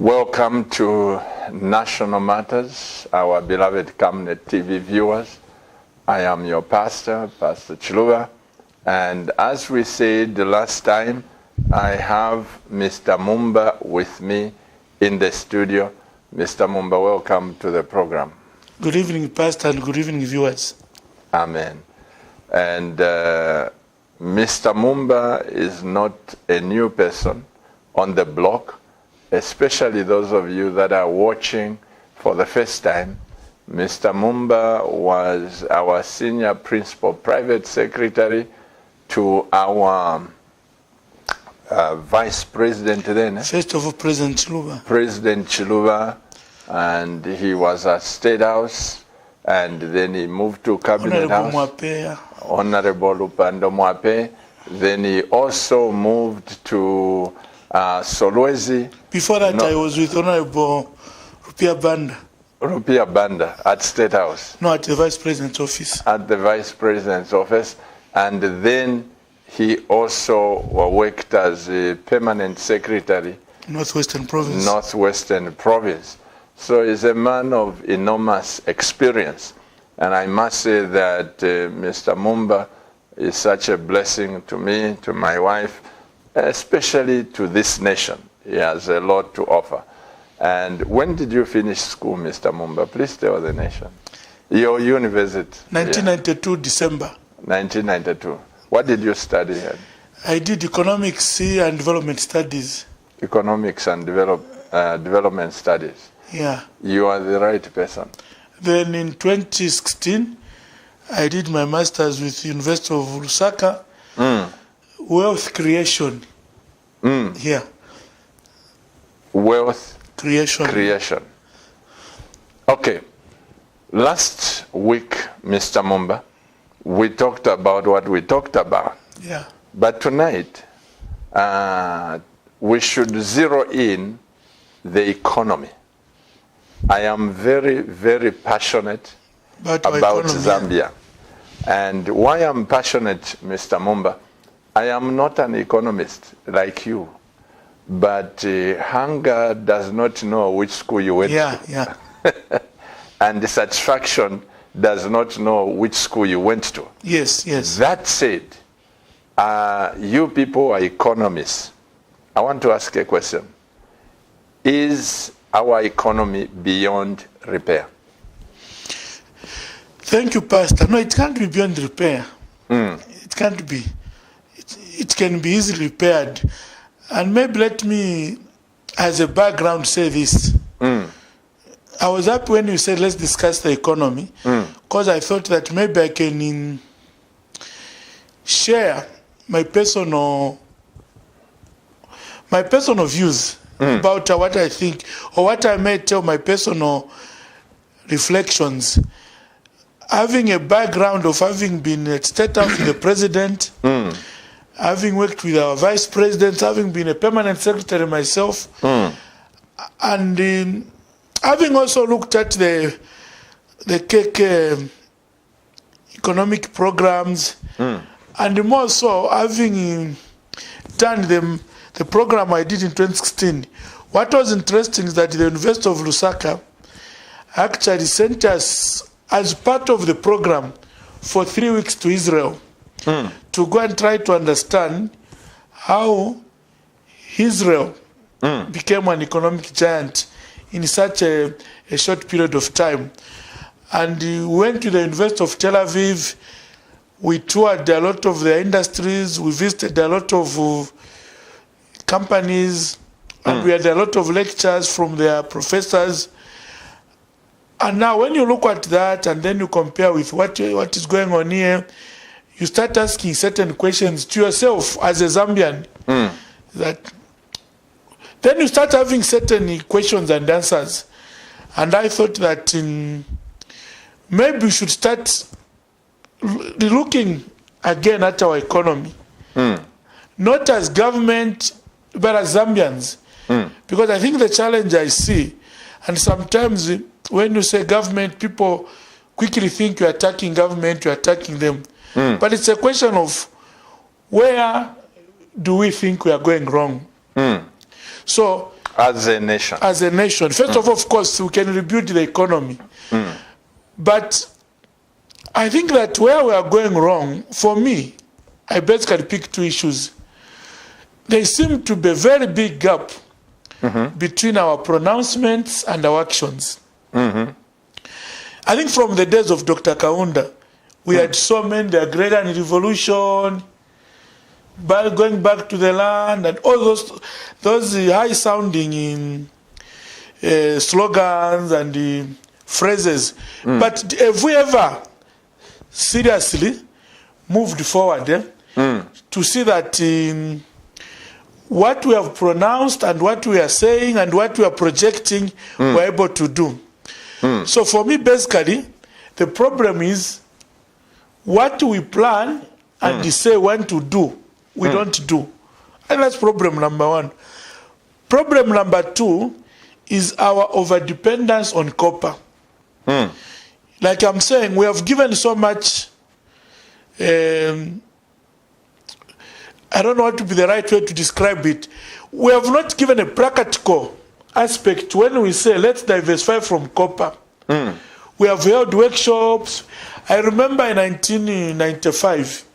Welcome to National Matters, our beloved Camnet TV viewers. I am your pastor, Pastor Chiluba, and as we said the last time, I have Mr. Mumba with me in the studio. Mr. Mumba, welcome to the program. Good evening, Pastor, and good evening, viewers. Amen. And Mr. Mumba is not a new person on the block, especially those of you that are watching for the first time. Mr. Mumba was our senior principal private secretary to our vice president then. First of all, President Chiluba. President Chiluba, and he was at State House, and then he moved to Cabinet House. Honorable Lupando Mwape. Then he also moved to Solwezi. Before that, I was with Honorable Rupia Banda. Rupia Banda at State House. No, at the Vice President's office. At the Vice President's office. And then he also worked as a permanent secretary. Northwestern Province. Northwestern Province. So he's a man of enormous experience. And I must say that Mr. Mumba is such a blessing to me, to my wife, especially to this nation. He has a lot to offer. And when did you finish school, Mr. Mumba? Please tell the nation. Your university. 1992, December. 1992. What did you study here? I did economics and development studies. Economics and development studies. Yeah. You are the right person. Then in 2016, I did my master's with the University of Lusaka. Wealth creation. Here. Wealth creation. Okay. Last week, Mr. Mumba, we talked about what we talked about. Yeah. But tonight, we should zero in the economy. I am very, very passionate about Zambia. And why I'm passionate, Mr. Mumba, I am not an economist like you, but hunger does not know which school you went to. Yeah. And the satisfaction does not know which school you went to. Yes. That said, you people are economists. I want to ask a question. Is our economy beyond repair? Thank you, Pastor. No, it can't be beyond repair. It can't be. It can be easily repaired. And maybe let me, as a background, say this. I was happy when you said, let's discuss the economy, because I thought that maybe I can share my personal views about what I think, or what I may tell my personal reflections. Having a background of having been at State House with the President, having worked with our Vice President, having been a permanent secretary myself, and having also looked at the KK economic programs, and more so having done the program I did in 2016. What was interesting is that the University of Lusaka actually sent us as part of the program for 3 weeks to Israel to go and try to understand how Israel became an economic giant in such a short period of time. And we went to the University of Tel Aviv. We toured a lot of their industries. We visited a lot of companies. And we had a lot of lectures from their professors. And now when you look at that and then you compare with what is going on here, you start asking certain questions to yourself as a Zambian. Then you start having certain questions and answers. And I thought that maybe we should start looking again at our economy. Not as government, but as Zambians. Because I think the challenge I see, and sometimes when you say government, people quickly think you're attacking government, you're attacking them. But it's a question of where do we think we are going wrong? So As a nation. As a nation. First of course, we can rebuild the economy. But I think that where we are going wrong, for me, I basically pick two issues. There seem to be a very big gap between our pronouncements and our actions. I think from the days of Dr. Kaunda, we had so many, the agrarian revolution, going back to the land, and all those high-sounding slogans and phrases. But have we ever seriously moved forward to see that what we have pronounced and what we are saying and what we are projecting, we're able to do? So for me, basically, the problem is what we plan and say when to do, we don't do. And that's problem number one. Problem number two is our overdependence on copper. Like I'm saying, we have given so much, I don't know what to be the right way to describe it. We have not given a practical aspect when we say let's diversify from copper. We have held workshops. I remember in 1995,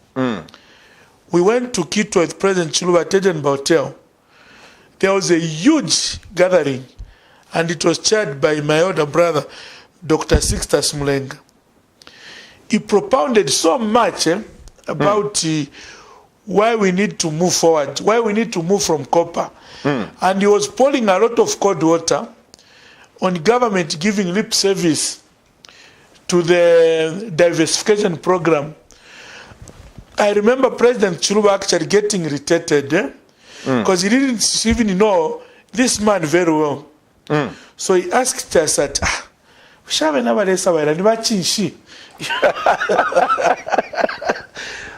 we went to Kitwe with President Chiluba at Edinburgh Hotel. There was a huge gathering, and it was chaired by my older brother, Dr. Sixtus Mulenga. He propounded so much about why we need to move forward, why we need to move from copper. And he was pouring a lot of cold water on government giving lip service to the diversification program. I remember President Chiluba actually getting irritated because he didn't even know this man very well. So he asked us that,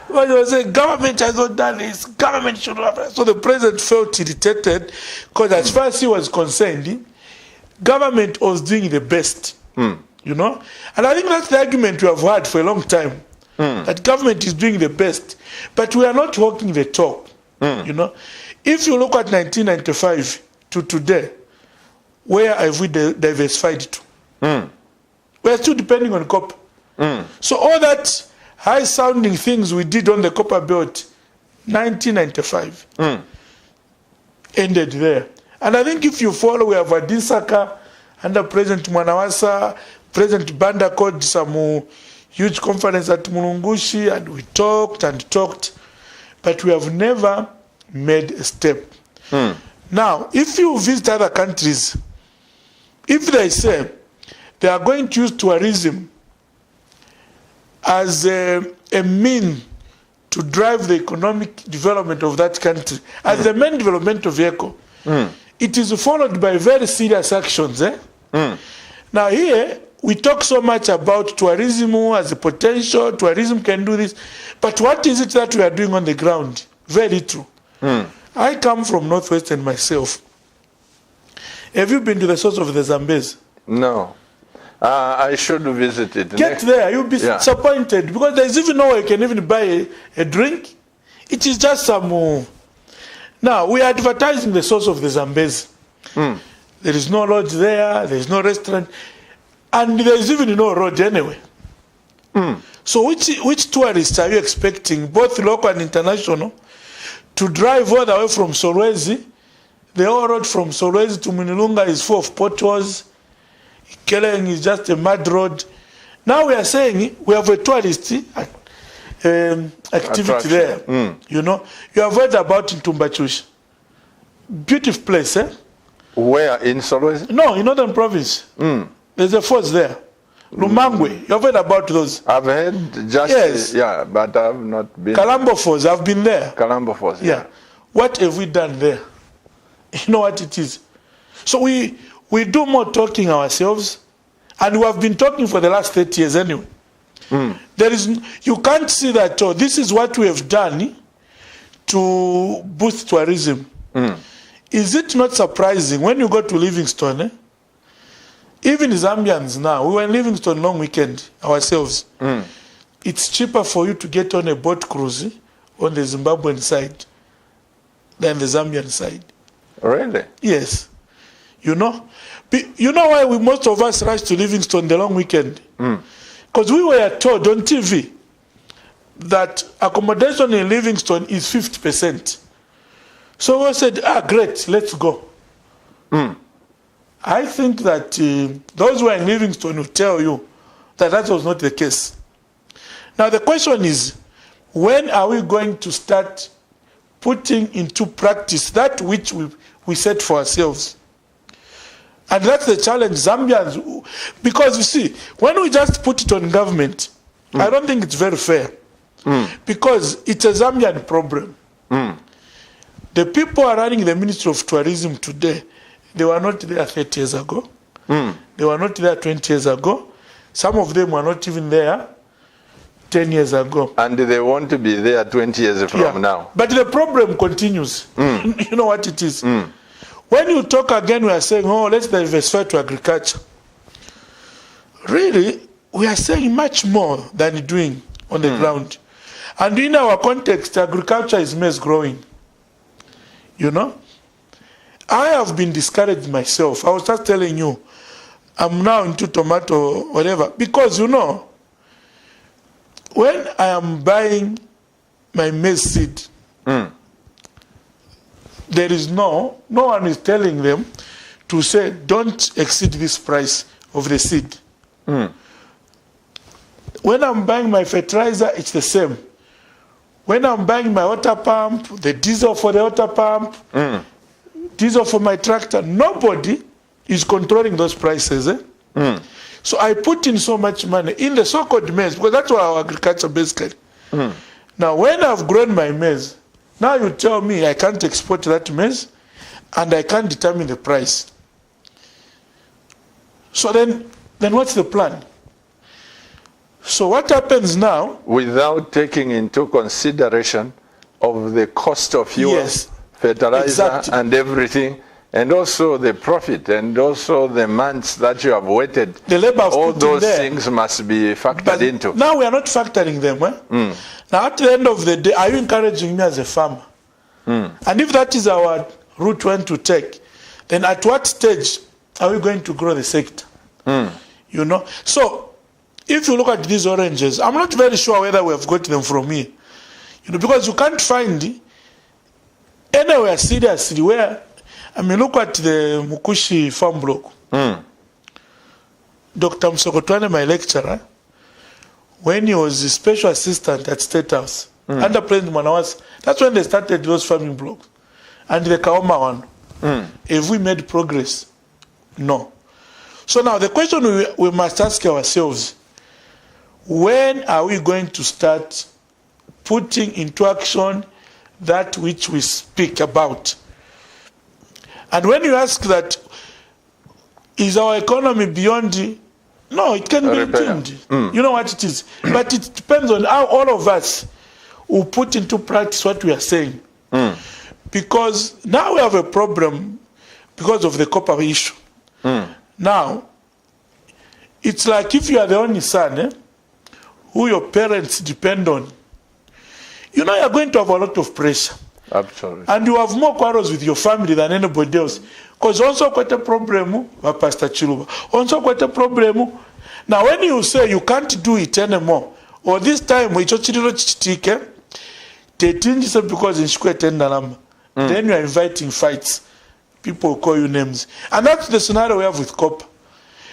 well, they were saying, government has not done this, government should have. So the president felt irritated because as far as he was concerned, government was doing the best, you know. And I think that's the argument we have had for a long time, that government is doing the best, but we are not walking the talk, you know. If you look at 1995 to today, where have we diversified to? We are still depending on copper. So all that high-sounding things we did on the copper belt, 1995, ended there. And I think if you follow, we have Adisaka under President Mwanawasa, President Banda called some huge conference at Mulungushi, and we talked and talked, but we have never made a step. Now, if you visit other countries, if they say they are going to use tourism as a mean to drive the economic development of that country, as the main developmental vehicle, it is followed by very serious actions. Now here, we talk so much about tourism as a potential, tourism can do this, but what is it that we are doing on the ground? Very true. I come from Northwestern myself. Have you been to the source of the Zambezi? No. I should visit it. Get there, you'll be disappointed because there's even no way you can even buy a drink. It is just some... Now, we are advertising the source of the Zambezi. There is no lodge there, there is no restaurant, and there is even no road anyway. So which tourists are you expecting, both local and international, to drive all the way from Solwezi? The whole road from Solwezi to Munilunga is full of potholes. Keleng is just a mud road. Now we are saying we have a tourist activity there. You know, you have heard about Ntumbachushi. Beautiful place, eh? Where, in Solwezi? No, in Northern Province. There's a force there. Lumangwe, you have heard about those? I've heard just, yeah, but I've not been. Kalambo Falls, I've been there. Kalambo Falls, yeah. What have we done there? You know what it is? So we do more talking ourselves, and we have been talking for the last 30 years anyway. You can't see that, this is what we have done to boost tourism. Is it not surprising when you go to Livingstone, even Zambians now, we were in Livingstone long weekend ourselves, it's cheaper for you to get on a boat cruise on the Zimbabwean side than the Zambian side. Really? Yes. You know? You know why most of us rush to Livingstone the long weekend? Because we were told on TV that accommodation in Livingstone is 50%. So we said, great, let's go. I think that those who are in Livingstone will tell you that that was not the case. Now the question is, when are we going to start putting into practice that which we set for ourselves? And that's the challenge, Zambians, because you see, when we just put it on government, I don't think it's very fair. Because it's a Zambian problem. The people are running the Ministry of Tourism today. They were not there 30 years ago. They were not there 20 years ago. Some of them were not even there 10 years ago. And they want to be there 20 years from now. But the problem continues. You know what it is? When you talk again, we are saying, oh, let's diversify to agriculture. Really, we are saying much more than doing on the ground. And in our context, agriculture is maize growing. You know? I have been discouraged myself. I was just telling you, I'm now into tomato, whatever. Because, you know, when I am buying my maize seed, there is no one is telling them to say, don't exceed this price of the seed. When I'm buying my fertilizer, it's the same. When I'm buying my water pump, the diesel for the water pump, diesel for my tractor, nobody is controlling those prices. So I put in so much money in the so-called maize, because that's what our agriculture basically. Now, when I've grown my maize, now you tell me I can't export that maize and I can't determine the price. So then what's the plan? So what happens now? Without taking into consideration of the cost of fuel, fertilizer, and everything, and also the profit, and also the months that you have waited. The labor all those things must be factored into. Now we are not factoring them. Now at the end of the day, are you encouraging me as a farmer? And if that is our route one to take, then at what stage are we going to grow the sector? You know? So if you look at these oranges, I'm not very sure whether we have got them from here. You know, because you can't find anywhere seriously where, I mean, look at the Mukushi farm block. Dr. Msokotwane, my lecturer, when he was a special assistant at State House, under President Mwanawasa, that's when they started those farming blocks. And the Kaoma one. Have we made progress? No. So now the question we must ask ourselves, when are we going to start putting into action that which we speak about? And when you ask that, is our economy beyond? No, it can be tuned. You know what it is. But it depends on how all of us will put into practice what we are saying. Because now we have a problem because of the copper issue. Now, it's like if you are the only son, who your parents depend on, you know you're going to have a lot of pressure. Absolutely. And you have more quarrels with your family than anybody else. Because also quite a problem, Pastor Chiluba. Also quite a problem. Now when you say you can't do it anymore, or this time we because in then you are inviting fights. People call you names. And that's the scenario we have with copper.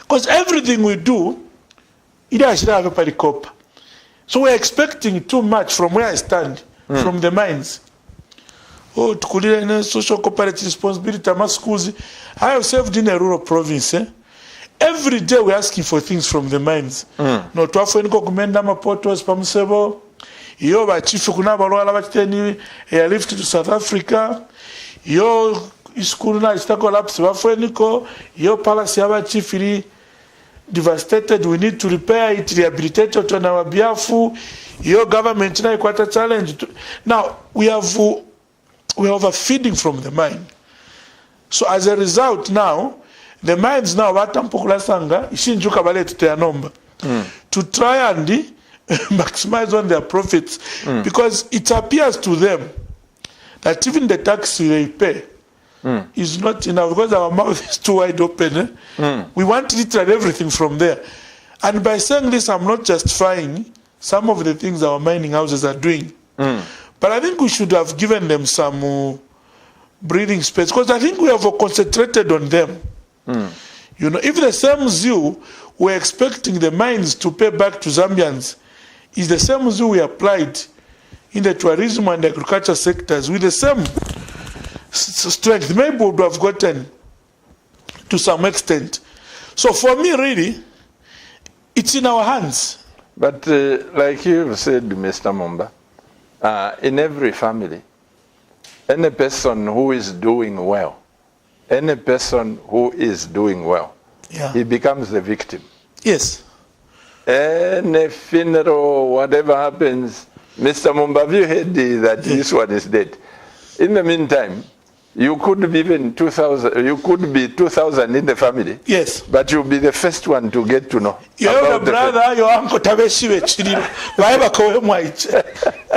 Because everything we do, it actually have a copper. So we're expecting too much from where I stand, from the mines. Oh, to social cooperative responsibility, schools. I have served in a rural province. Every day we're asking for things from the mines. No, to have any kumenda maportos pamusebo. Yo ba chief kuna balwala bateni airlift to South Africa. Yo school na ista collapse bafeniko. Yo palace aba chief iri devastated. We need to repair it, rehabilitate it on our biafu. Your government na quite a challenge. Now we are overfeeding from the mine. So as a result now, the mines now watampukulasanga ishinjuka bale tuteyanomba to try and maximize on their profits because it appears to them that even the tax they pay is not enough because our mouth is too wide open. We want literally everything from there. And by saying this, I'm not justifying some of the things our mining houses are doing. But I think we should have given them some breathing space, because I think we have concentrated on them. You know, if the same zeal we're expecting the mines to pay back to Zambians is the same zeal we applied in the tourism and agriculture sectors with the same strength, maybe we would have gotten to some extent. So for me, really, it's in our hands. But like you said, Mr. Mumba, in every family, any person who is doing well, he becomes the victim. Yes. Any funeral, whatever happens, Mr. Mumba, have you heard that this one is dead? In the meantime, you could be even 2,000. You could be 2,000 in the family. Yes. But you'll be the first one to get to know. Your elder brother, your uncle,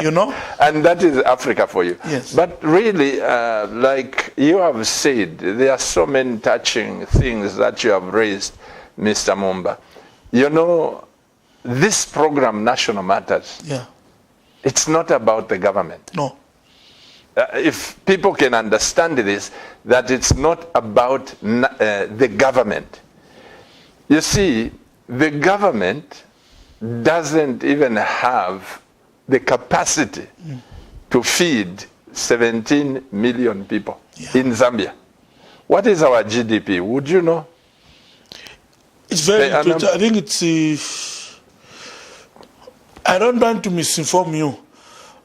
you know. And that is Africa for you. Yes. But really, like you have said, there are so many touching things that you have raised, Mr. Mumba. You know, this program, National Matters. Yeah. It's not about the government. No. If people can understand this, that it's not about the government. You see, the government doesn't even have the capacity to feed 17 million people in Zambia. What is our GDP? Would you know? It's very good. I think it's... I don't want to misinform you.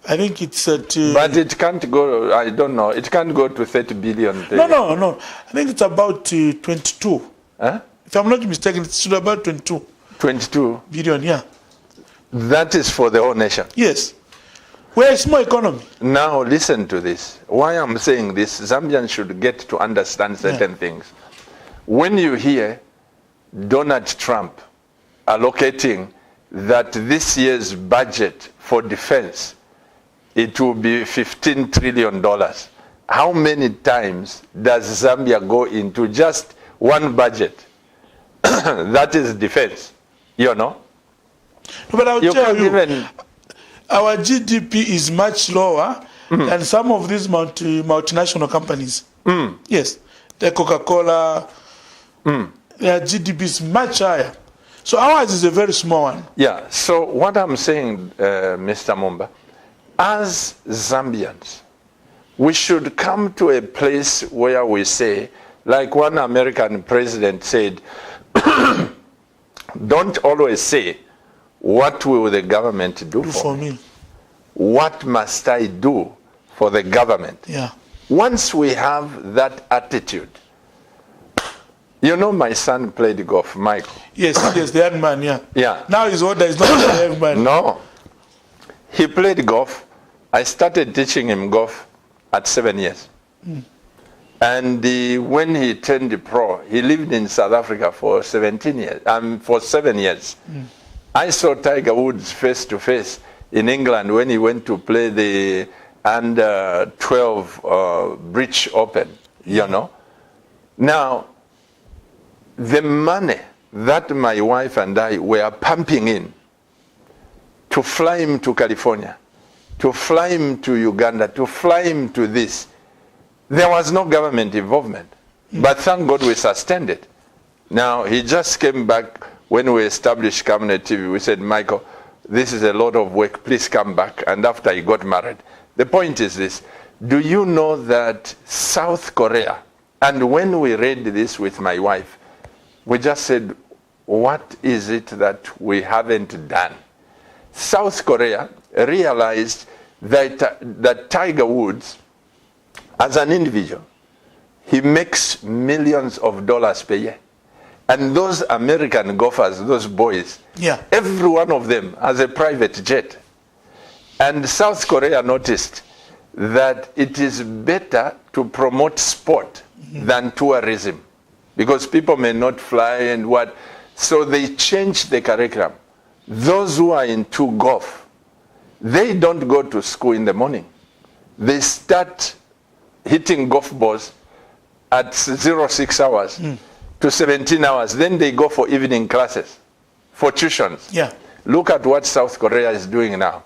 I think it's at... but it can't go, I don't know, it can't go to 30 billion. No. I think it's about 22. Huh? If I'm not mistaken, it's about 22. 22? Billion, yeah. That is for the whole nation? Yes. We're a small economy. Now listen to this. Why I'm saying this, Zambians should get to understand certain things. When you hear Donald Trump allocating that this year's budget for defense, it will be $15 trillion. How many times does Zambia go into just one budget? That is defense, you know? No, but I'll tell you, our GDP is much lower than some of these multinational companies. Yes, the Coca-Cola, their GDP is much higher. So ours is a very small one. Yeah, so what I'm saying, Mr. Mumba, as Zambians, we should come to a place where we say, like one American president said, don't always say, what will the government do for me? What must I do for the government? Yeah. Once we have that attitude, you know, my son played golf, Michael. Yes, the young man, Yeah. Now he's older, he's not the young man. No. He played golf. I started teaching him golf at 7 years. And when he turned pro, he lived in South Africa for 17 years, for 7 years. I saw Tiger Woods face to face in England when he went to play the under 12 British Open, you know. Now, the money that my wife and I were pumping in to fly him to California, to fly him to Uganda, to fly him to this, there was no government involvement. But thank God we sustained it. Now, he just came back when we established Cabinet TV. We said, Michael, this is a lot of work, please come back. And after he got married. The point is this, do you know that South Korea, and when we read this with my wife, we just said, what is it that we haven't done? South Korea realized that Tiger Woods, as an individual, he makes millions of dollars per year. And those American golfers, those boys, every one of them has a private jet. And South Korea noticed that it is better to promote sport than tourism, because people may not fly and what. So they changed the curriculum. Those who are into golf, they don't go to school in the morning. They start hitting golf balls at 06 hours to 17 hours. Then they go for evening classes, for tuitions. Yeah. Look at what South Korea is doing now.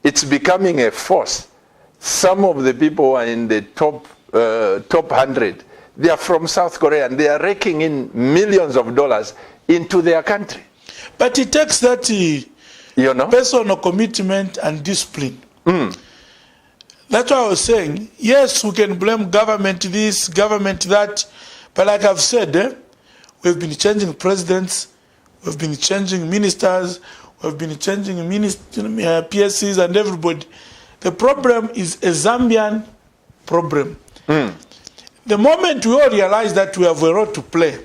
It's becoming a force. Some of the people who are in the top 100, they are from South Korea, and they are raking in millions of dollars into their country. But it takes that personal commitment and discipline. That's what I was saying. Yes, we can blame government this, government that, but like I've said, we've been changing presidents, we've been changing ministers, we've been changing PSCs and everybody. The problem is a Zambian problem. The moment we all realize that we have a role to play,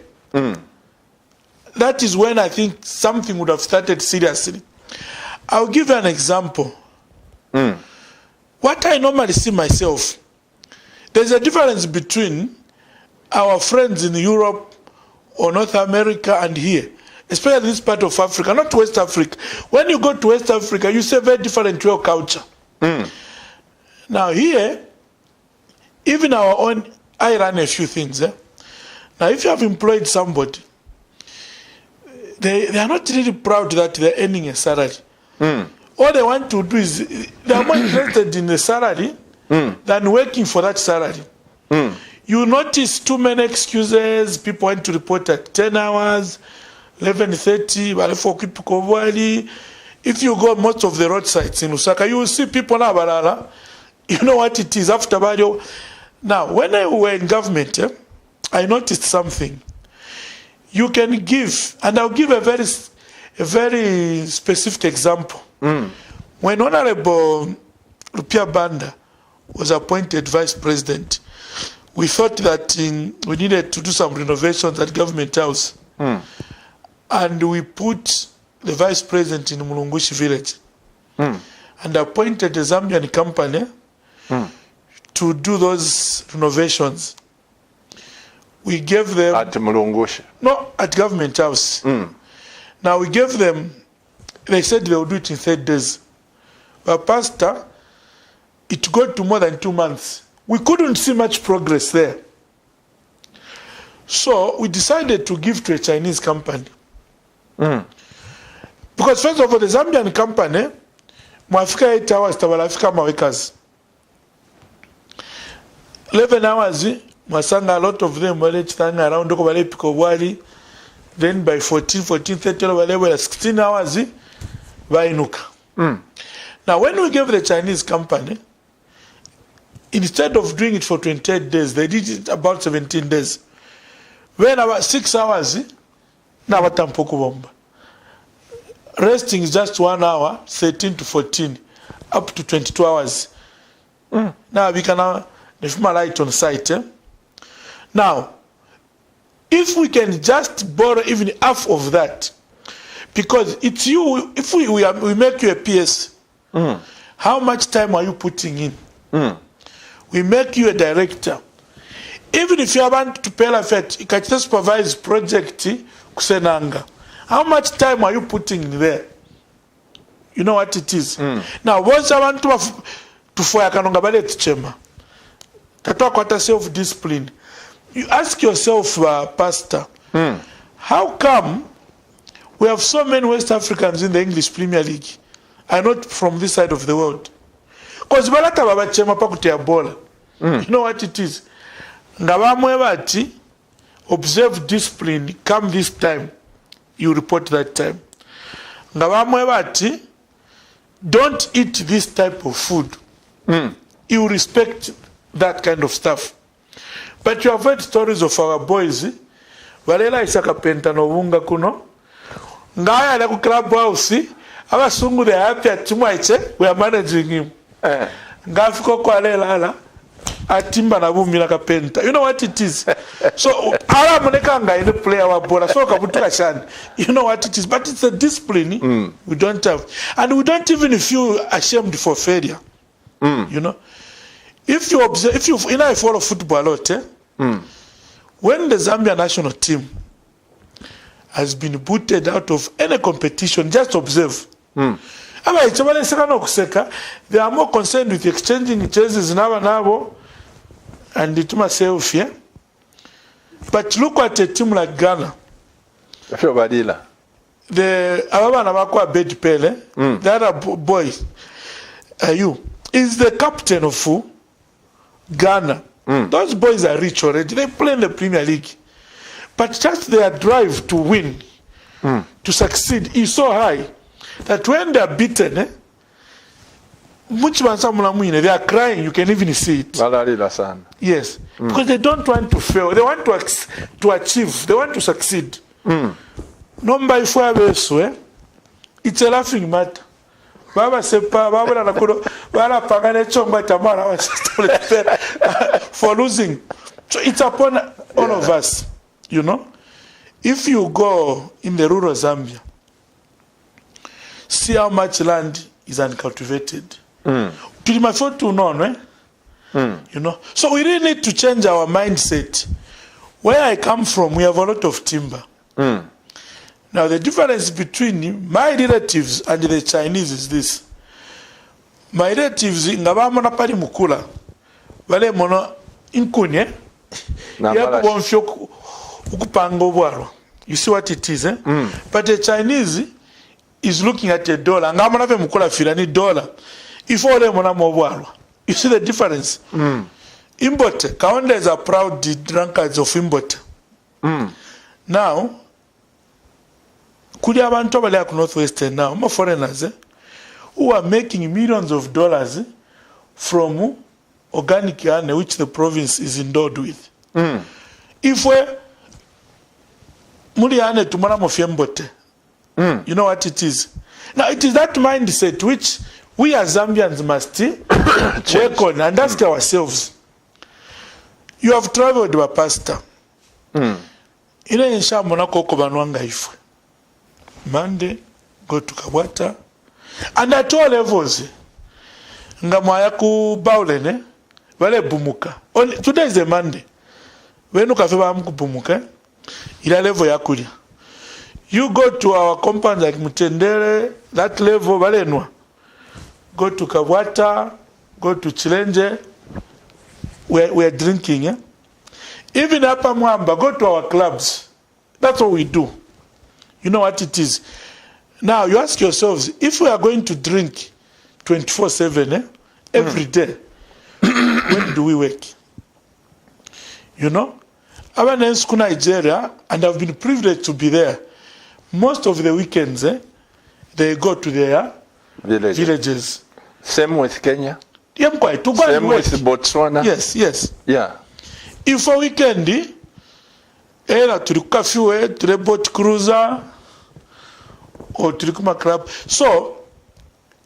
that is when I think something would have started seriously. I'll give you an example. What I normally see myself, there's a difference between our friends in Europe or North America and here, especially this part of Africa, not West Africa. When you go to West Africa, you see a very different way of culture. Now here, even our own, I run a few things. Now if you have employed somebody, they are not really proud that they're earning a salary. All they want to do is, they are more interested in the salary than working for that salary. You notice too many excuses. People want to report at 10 hours, 11:30, if you go most of the roadsides in Lusaka, you will see people now, balala. You know what it is after Badio. Now, when I were in government, I noticed something. You can give, and I'll give a very specific example. When Honorable Rupia Banda was appointed vice president, we thought that we needed to do some renovations at Government House. And we put the vice president in Mulungushi village and appointed a Zambian company to do those renovations. We gave them... At Mulungushi? No, at Government House. Now we gave them, they said they would do it in 30 days. But Pastor, it got to more than 2 months. We couldn't see much progress there. So we decided to give to a Chinese company. Because first of all, the Zambian company, mwafika 8 hours, tawalafika mawekas. 11 hours, mwasanga a lot of them wale chitanga around doko wale piko wali. Then by 14:30, wale wale 16 hours, vainuka. Now when we gave the Chinese company, instead of doing it for 28 days, they did it about 17 days. When about 6 hours, na watampoku bomba. Resting is just 1 hour, 13 to 14, up to 22 hours. Now we can have the light on site. Now, if we can just borrow even half of that, because it's you, if we make you a PS, how much time are you putting in? We make you a director. Even if you want to pay la fete, you can just supervise project kusenanga. How much time are you putting in there? You know what it is. Now, once I want to fire kanonga bale tichema, talk about self-discipline. You ask yourself, Pastor, how come we have so many West Africans in the English Premier League and not from this side of the world? Because balata babachema pakutia bola. You know what it is. Ngabamwe bati observe discipline. Come this time, you report that time. Ngabamwe bati don't eat this type of food. You respect that kind of stuff. But you have heard stories of our boys. Valela isaka penta no vunga kuno. Ngaya na ku club house. Abasungu they happy at Chimwaiche. We are managing him. Ngafiko kwa lela atimba na vumi na kapenta. You know what it is. So ala monekanga in the play our bola. So kabutuka shan. You know what it is. But it's a discipline we don't have, and we don't even feel ashamed for failure. You know. If you observe, I follow football a lot, when the Zambia national team has been booted out of any competition, just observe. They are more concerned with exchanging jerseys and it myself, yeah. But look at a team like Ghana. The Ababana Bakwa Bed Pele, the other boy, is the captain of Ghana. Those boys are rich already. They play in the Premier League. But just their drive to win, to succeed, is so high that when they are beaten, they are crying. You can even see it. Yes. Because they don't want to fail. They want to achieve. They want to succeed. Number it's a laughing matter. Baba sepa baba na kudo baba pangane chomba tamara for losing. So it's upon all of us, you know. If you go in the rural Zambia, see how much land is uncultivated. You know. So we really need to change our mindset. Where I come from, we have a lot of timber. Now the difference between my relatives and the Chinese is this. My relatives ngabamona pali mukula wale mono inkunye yakubonfyo ukupanga obwaro. You see what it is, eh? But the Chinese is looking at a dollar. Ngamona ve mukula filani dollar. If all them mona obwaro. You see the difference? Imbote, Kaondas are proud drunkards of Imbote. Now Kuli abantu abali ku Northwestern now, more foreigners who are making millions of dollars from organic yarn which the province is endowed with. If we Muliane tumana mofyembote, you know what it is. Now it is that mindset which we as Zambians must work on and ask ourselves. You have traveled by pastor. Ile insha monako ko banwanga ifwe. Monday, go to Kabwata. And at all levels, Ngamaya ku Baulene, Vale Bumuka. Today is a Monday. When you have Bumuka, ila level yakulia. You go to our compound like Mutendere, that level, Valenwa. Go to Kabwata, go to Chilenje, we're drinking. Eh? Even Upper Mwamba, go to our clubs. That's what we do. You know what it is. Now, you ask yourselves, if we are going to drink 24/7 every day, when do we work? You know? I went to Nigeria, and I've been privileged to be there. Most of the weekends, they go to their villages. Same with Kenya? Same with Botswana? Yes, yes. Yeah. If a weekend, to the cafe, to the boat cruiser, or to the Kuma club. So,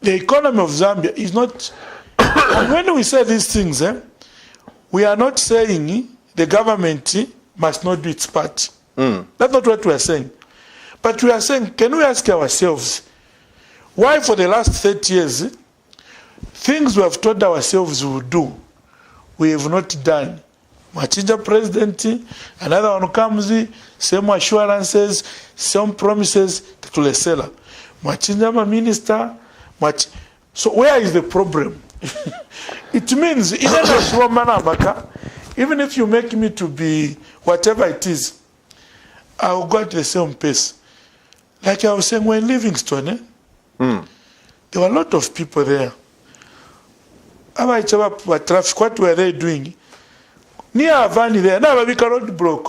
the economy of Zambia is not... And when we say these things, we are not saying the government must not do its part. That's not what we are saying. But we are saying, can we ask ourselves, why for the last 30 years, things we have told ourselves we will do, we have not done? Machinja president, another one comes, same assurances, some promises to the seller. Machinja minister, so where is the problem? It means even if you make me to be whatever it is, I will go at the same pace. Like I was saying, when Livingstone, there were a lot of people there. Traffic, what were they doing? Near Valley there, now we cannot block.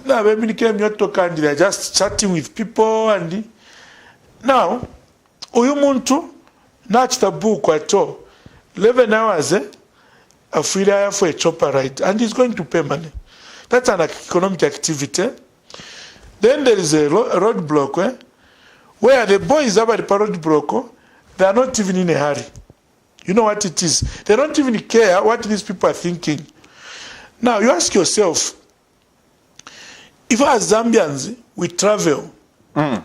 Now we came here to Candy, they're just chatting with people and now Uyumuntu natch the book at all. 11 hours, a free for a chopper ride, and he's going to pay money. That's an economic activity. Then there is a roadblock where the boys about the roadblock, they are not even in a hurry. You know what it is? They don't even care what these people are thinking. Now, you ask yourself, if as Zambians, we travel, I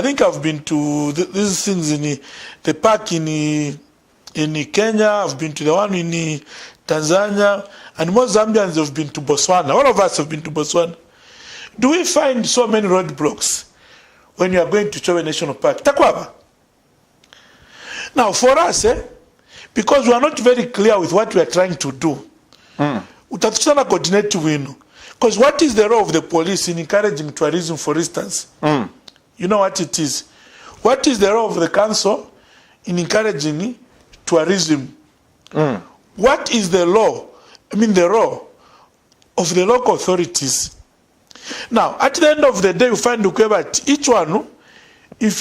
think I've been to these things in the park in Kenya, I've been to the one in Tanzania, and most Zambians have been to Botswana. All of us have been to Botswana. Do we find so many roadblocks when you are going to Chobe National Park? Takwaba. Now, for us, because we are not very clear with what we are trying to do, utatuchana coordinate winu. Because what is the role of the police in encouraging tourism, for instance? You know what it is? What is the role of the council in encouraging tourism? What is the role of the local authorities? Now, at the end of the day, you find that each one, if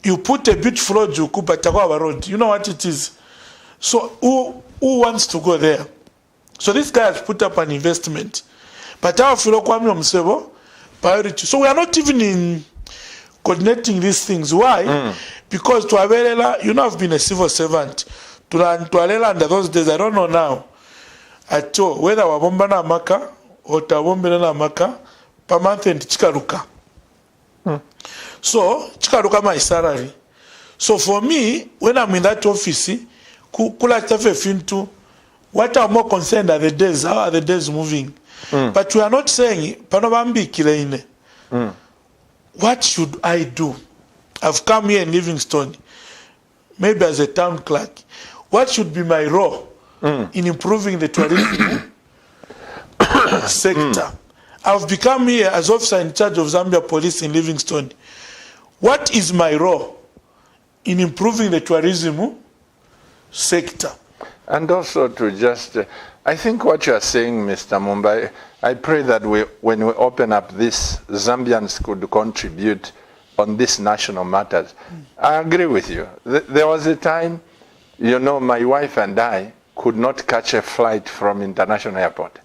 you put a beautiful road, you know what it is. So who wants to go there? So this guy has put up an investment. But our priority. So we are not even in coordinating these things. Why? Because to Averela, you know, I've been a civil servant. To Alela under those days, I don't know now at all whether Wabombana Maka or Tawombana Maka per month and Chikaruka. So Chikaruka my salary. So for me, when I'm in that office, Kula Tafe what are more concerned are the days, how are the days moving? But we are not saying, Panobambi Kileine. What should I do? I've come here in Livingstone, maybe as a town clerk. What should be my role in improving the tourism sector? I've become here as officer in charge of Zambia Police in Livingstone. What is my role in improving the tourism sector? And also to just, I think what you are saying, Mr. Mumba, I pray that when we open up this, Zambians could contribute on these national matters. I agree with you. There was a time, you know, my wife and I could not catch a flight from international airport.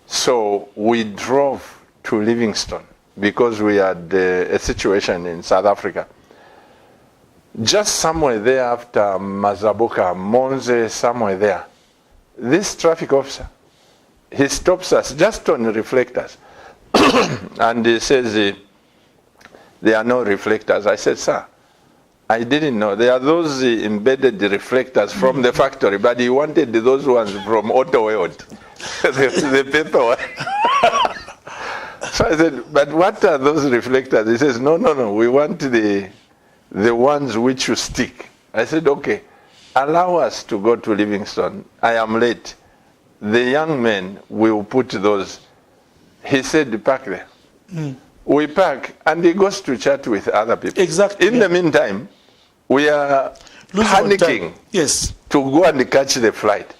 So we drove to Livingstone because we had a situation in South Africa. Just somewhere there after Mazabuka, Monze, somewhere there, this traffic officer, he stops us just on reflectors. And he says, there are no reflectors. I said, sir, I didn't know. There are those embedded reflectors from the factory, but he wanted those ones from Auto World, the paper one. So I said, but what are those reflectors? He says, no, we want the ones which you stick. I said, okay, allow us to go to Livingstone. I am late. The young men will put those. He said, park there. We park, and he goes to chat with other people. Exactly. In the meantime, we are panicking to go and catch the flight.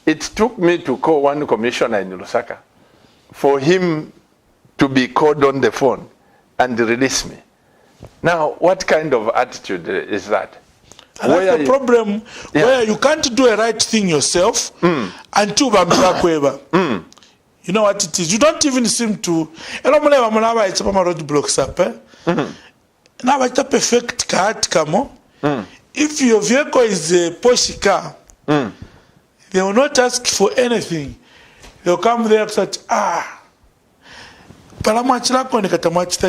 It took me to call one commissioner in Lusaka for him to be called on the phone and release me. Now, what kind of attitude is that? And that's the problem where you can't do a right thing yourself until you know what it is. You don't even seem to. Roadblocks up. Now it's a perfect car. If your vehicle is a Porsche car, they will not ask for anything. They'll come there and say,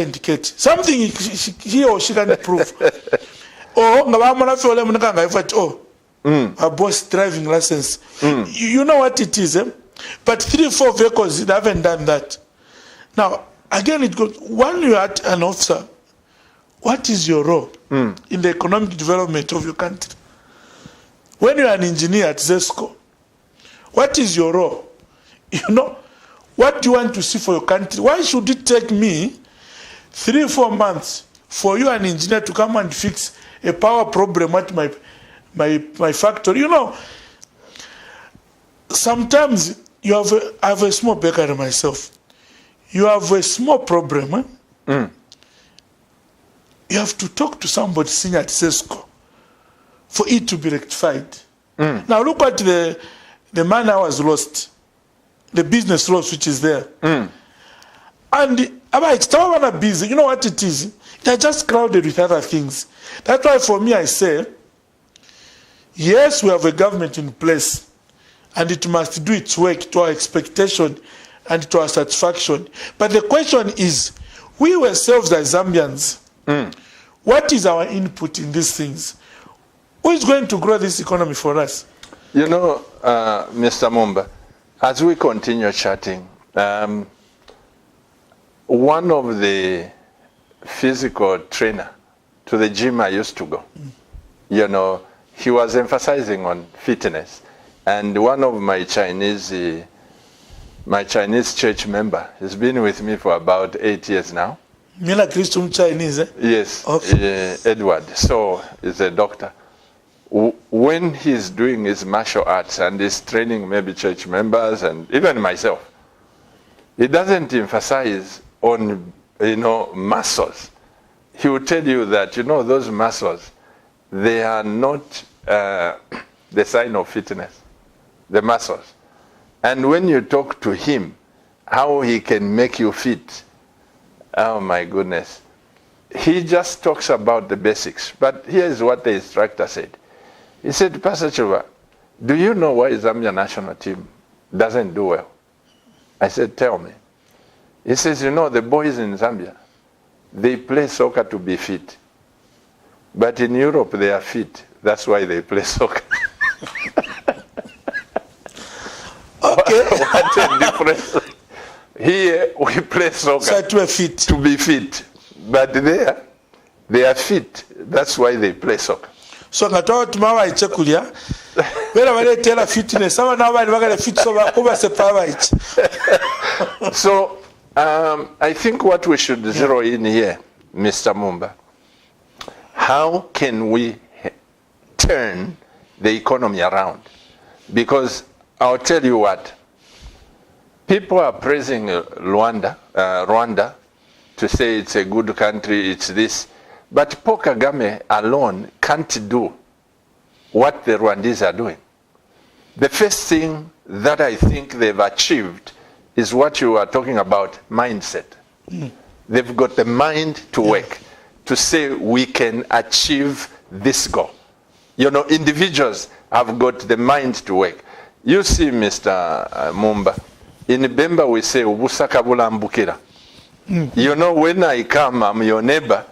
indicate something he or she can prove. A boss driving license. You know what it is, eh? But 3-4 vehicles, they haven't done that. Now, again, it goes, when you are an officer, what is your role in the economic development of your country? When you are an engineer at ZESCO, what is your role? You know, what do you want to see for your country? Why should it take me 3-4 months for you, an engineer, to come and fix a power problem at my factory? You know, sometimes I have a small bakery myself. You have a small problem. You have to talk to somebody senior at ZESCO for it to be rectified. Now look at the man I was lost, the business loss which is there. And about busy, you know what it is? They're just crowded with other things. That's why for me I say, yes, we have a government in place, and it must do its work to our expectation and to our satisfaction. But the question is, we ourselves as Zambians, what is our input in these things? Who is going to grow this economy for us? You know, Mr. Mumba, as we continue chatting, one of the physical trainer to the gym I used to go, you know, he was emphasizing on fitness. And one of my Chinese church member has been with me for about 8 years now. Mina Christum Chinese, eh? Yes, Okay. Edward. So he's a doctor. When he's doing his martial arts and he's training maybe church members and even myself, he doesn't emphasize on, muscles. He will tell you that, those muscles, they are not the sign of fitness, the muscles. And when you talk to him, how he can make you fit, oh my goodness. He just talks about the basics. But here's what the instructor said. He said, Pastor Chiluba, do you know why Zambia national team doesn't do well? I said, tell me. He says, the boys in Zambia, they play soccer to be fit. But in Europe, they are fit. That's why they play soccer. Okay. What a difference. Here, we play soccer So to a fit. to be fit. But there, they are fit. That's why they play soccer. So ngatawa tumawa iche kulya. Wera wale tela fitness. Sama na wale wakale fit so wakuba se power iche. So, I think what we should zero in here, Mr. Mumba, how can we turn the economy around? Because I'll tell you what, people are praising Rwanda to say it's a good country, it's this. But Paul Kagame alone can't do what the Rwandese are doing. The first thing that I think they've achieved is what you are talking about, mindset. They've got the mind to work, to say we can achieve this goal. Individuals have got the mind to work. You see, Mr. Mumba, in Bemba we say, Ubusaka bulambukira. When I come, I'm your neighbor.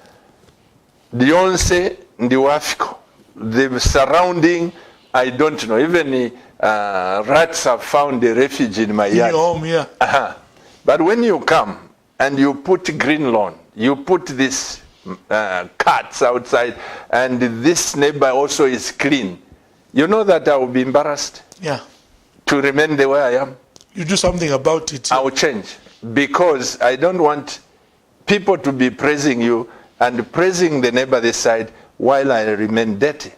Dionse ndiwafiko. The surrounding, I don't know. Even rats have found a refuge in my yard. In your home, yeah. But when you come and you put green lawn, you put this cats outside, and this neighbor also is clean, you know that I will be embarrassed to remain the way I am. You do something about it. I will change, because I don't want people to be praising you and praising the neighbor this side while I remain dirty.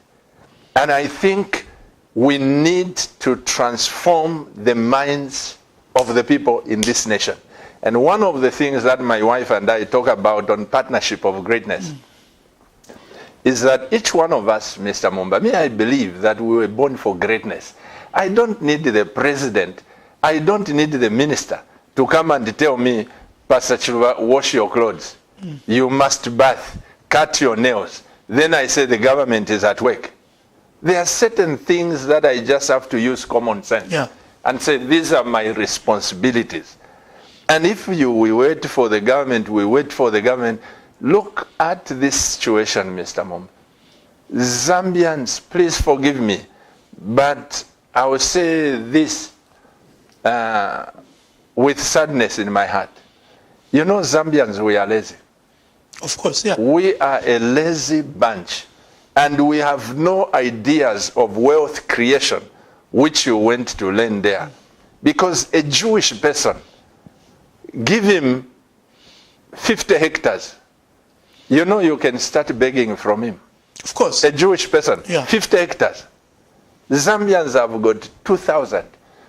And I think we need to transform the minds of the people in this nation. And one of the things that my wife and I talk about on Partnership of Greatness is that each one of us, Mr. Mumba, I believe that we were born for greatness. I don't need the president, I don't need the minister to come and tell me, Pastor Chiluba, wash your clothes. You must bath, cut your nails. Then I say the government is at work. There are certain things that I just have to use common sense and say, these are my responsibilities. And if we wait for the government, we wait for the government. Look at this situation, Mr. Mumba. Zambians, please forgive me, but I will say this with sadness in my heart. Zambians, we are lazy. Of course, yeah. We are a lazy bunch, and we have no ideas of wealth creation, which you went to learn there. Because a Jewish person, give him 50 hectares, you can start begging from him. Of course. A Jewish person, 50 hectares. Zambians have got 2,000,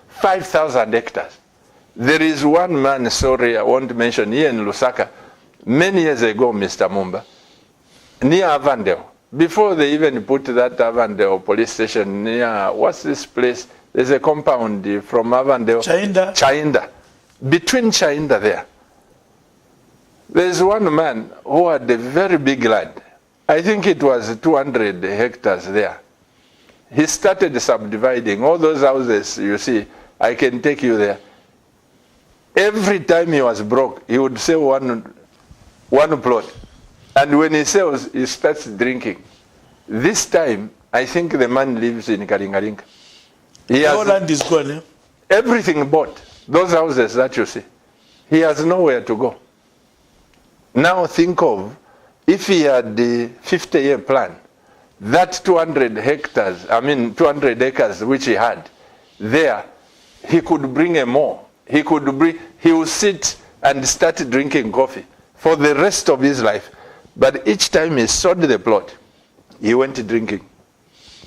5,000 hectares. There is one man, sorry, I won't mention, here in Lusaka, many years ago, Mr. Mumba, near Avondale. Before they even put that Avondale police station near, what's this place? There's a compound from Avondale. Chainda. Between Chainda there, there's one man who had a very big land. I think it was 200 hectares there. He started subdividing all those houses, you see. I can take you there. Every time he was broke, he would sell one plot. And when he sells, he starts drinking. This time, I think the man lives in Karingaringa. All land is gone, yeah? Everything bought. Those houses that you see. He has nowhere to go. Now think of, if he had the 50-year plan, that 200 acres which he had, there, he could bring a more. He will sit and start drinking coffee for the rest of his life. But each time he sold the plot, he went drinking.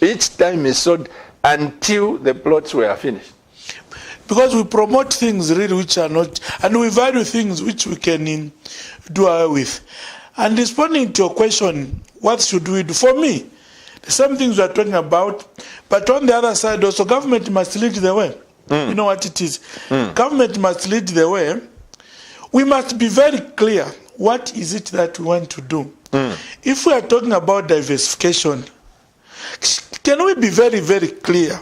Each time he sold until the plots were finished. Because we promote things really which are not, and we value things which we can do away with. And responding to your question, what should we do? For me, the same things we are talking about, but on the other side also, government must lead the way. You know what it is? Government must lead the way. We must be very clear, what is it that we want to do? If we are talking about diversification, can we be very, very clear?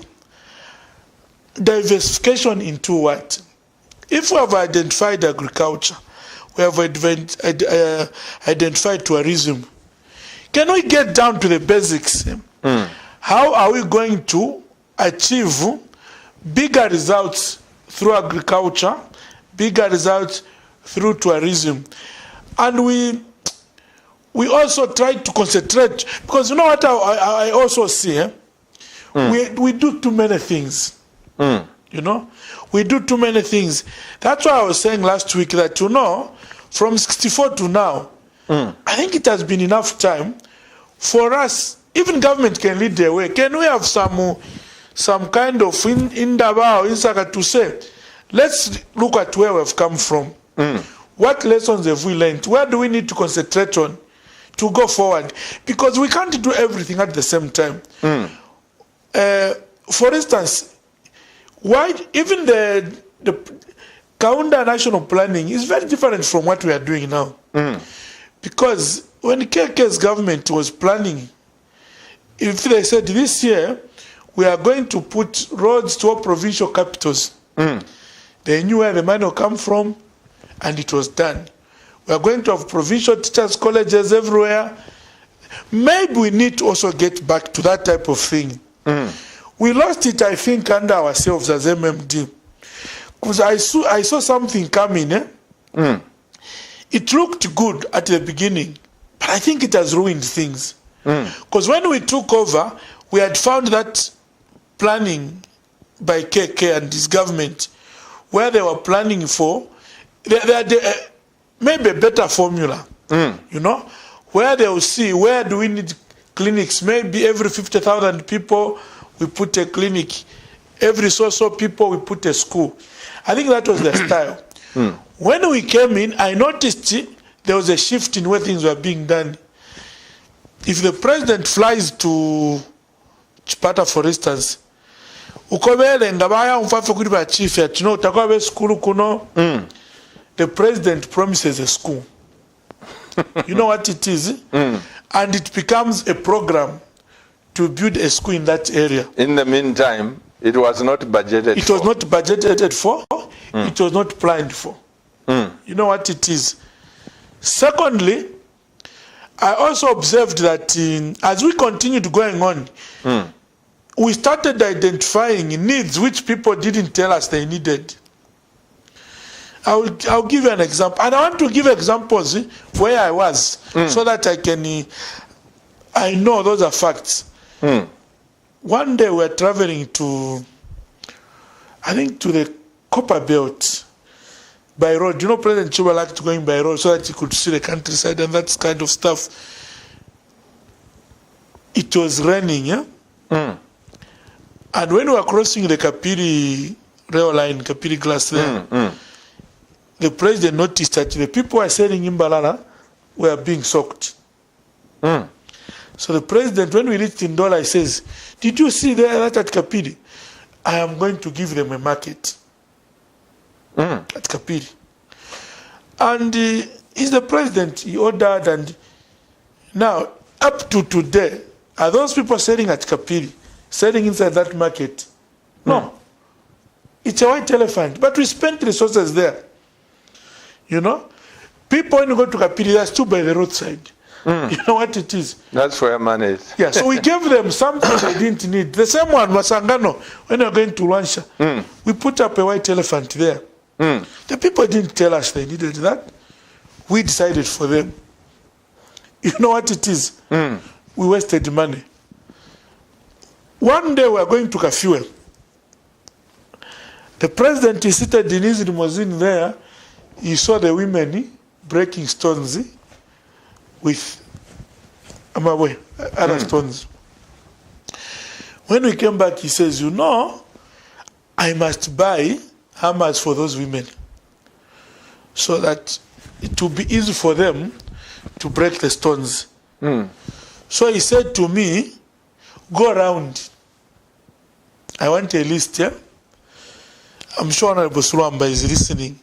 Diversification into what? If we have identified agriculture, we have identified tourism, can we get down to the basics? How are we going to achieve bigger results through agriculture, bigger results through tourism? And we also try to concentrate, because you know what I also see? We do too many things. You know, we do too many things. That's why I was saying last week that, you know, from 64 to now, I think it has been enough time for us, even government can lead the way. Can we have some kind of in Davao, in Saka, to say, let's look at where we've come from. What lessons have we learned? Where do we need to concentrate on to go forward? Because we can't do everything at the same time. For instance, why even the Kaunda national planning is very different from what we are doing now. Because when KK's government was planning, if they said this year we are going to put roads to all provincial capitals, they knew where the money will come from, and it was done. We are going to have provincial teachers' colleges everywhere. Maybe we need to also get back to that type of thing. We lost it, I think, under ourselves as MMD. Because I saw something coming. It looked good at the beginning, but I think it has ruined things. Because when we took over, we had found that planning by KK and his government, where they were planning for, they had maybe a better formula, you know, where they will see where do we need clinics. Maybe every 50,000 people, we put a clinic. Every so people, we put a school. I think that was the style. When we came in, I noticed there was a shift in where things were being done. If the president flies to Chipata, for instance, the president promises a school. You know what it is? And it becomes a program to build a school in that area. In the meantime, it was not budgeted It was not budgeted for. It was not planned for. You know what it is? Secondly, I also observed that as we continued going on, we started identifying needs which people didn't tell us they needed. I'll give you an example. And I want to give examples where I was, so that I know those are facts. One day we were traveling to, I think, to the Copper Belt by road. You know, President Chuba liked going by road so that he could see the countryside and that kind of stuff. It was raining, yeah? And when we were crossing the Kapiri rail line, Kapiri Glass there, the president noticed that the people who were selling in Mbalala were being soaked. So the president, when we reached Ndola, he says, did you see that at Kapiri? I am going to give them a market at Kapiri. And he's the president, he ordered, and now, up to today, are those people selling at Kapiri, selling inside that market? No. It's a white elephant, but we spent resources there. You know? People, when you go to Kapiri, they're still by the roadside. You know what it is? That's where money is. Yeah, so we gave them something they didn't need. The same one, Masangano, when you're going to Luansha, we put up a white elephant there. The people didn't tell us they needed that. We decided for them. You know what it is? We wasted money. One day we are going to Kafuel. The president is seated in his limousine there. He saw the women breaking stones with other stones. When we came back, he says, you know, I must buy hammers for those women so that it will be easy for them to break the stones. So he said to me, go around. I want a list, yeah? I'm sure Honorable Sulamba is listening.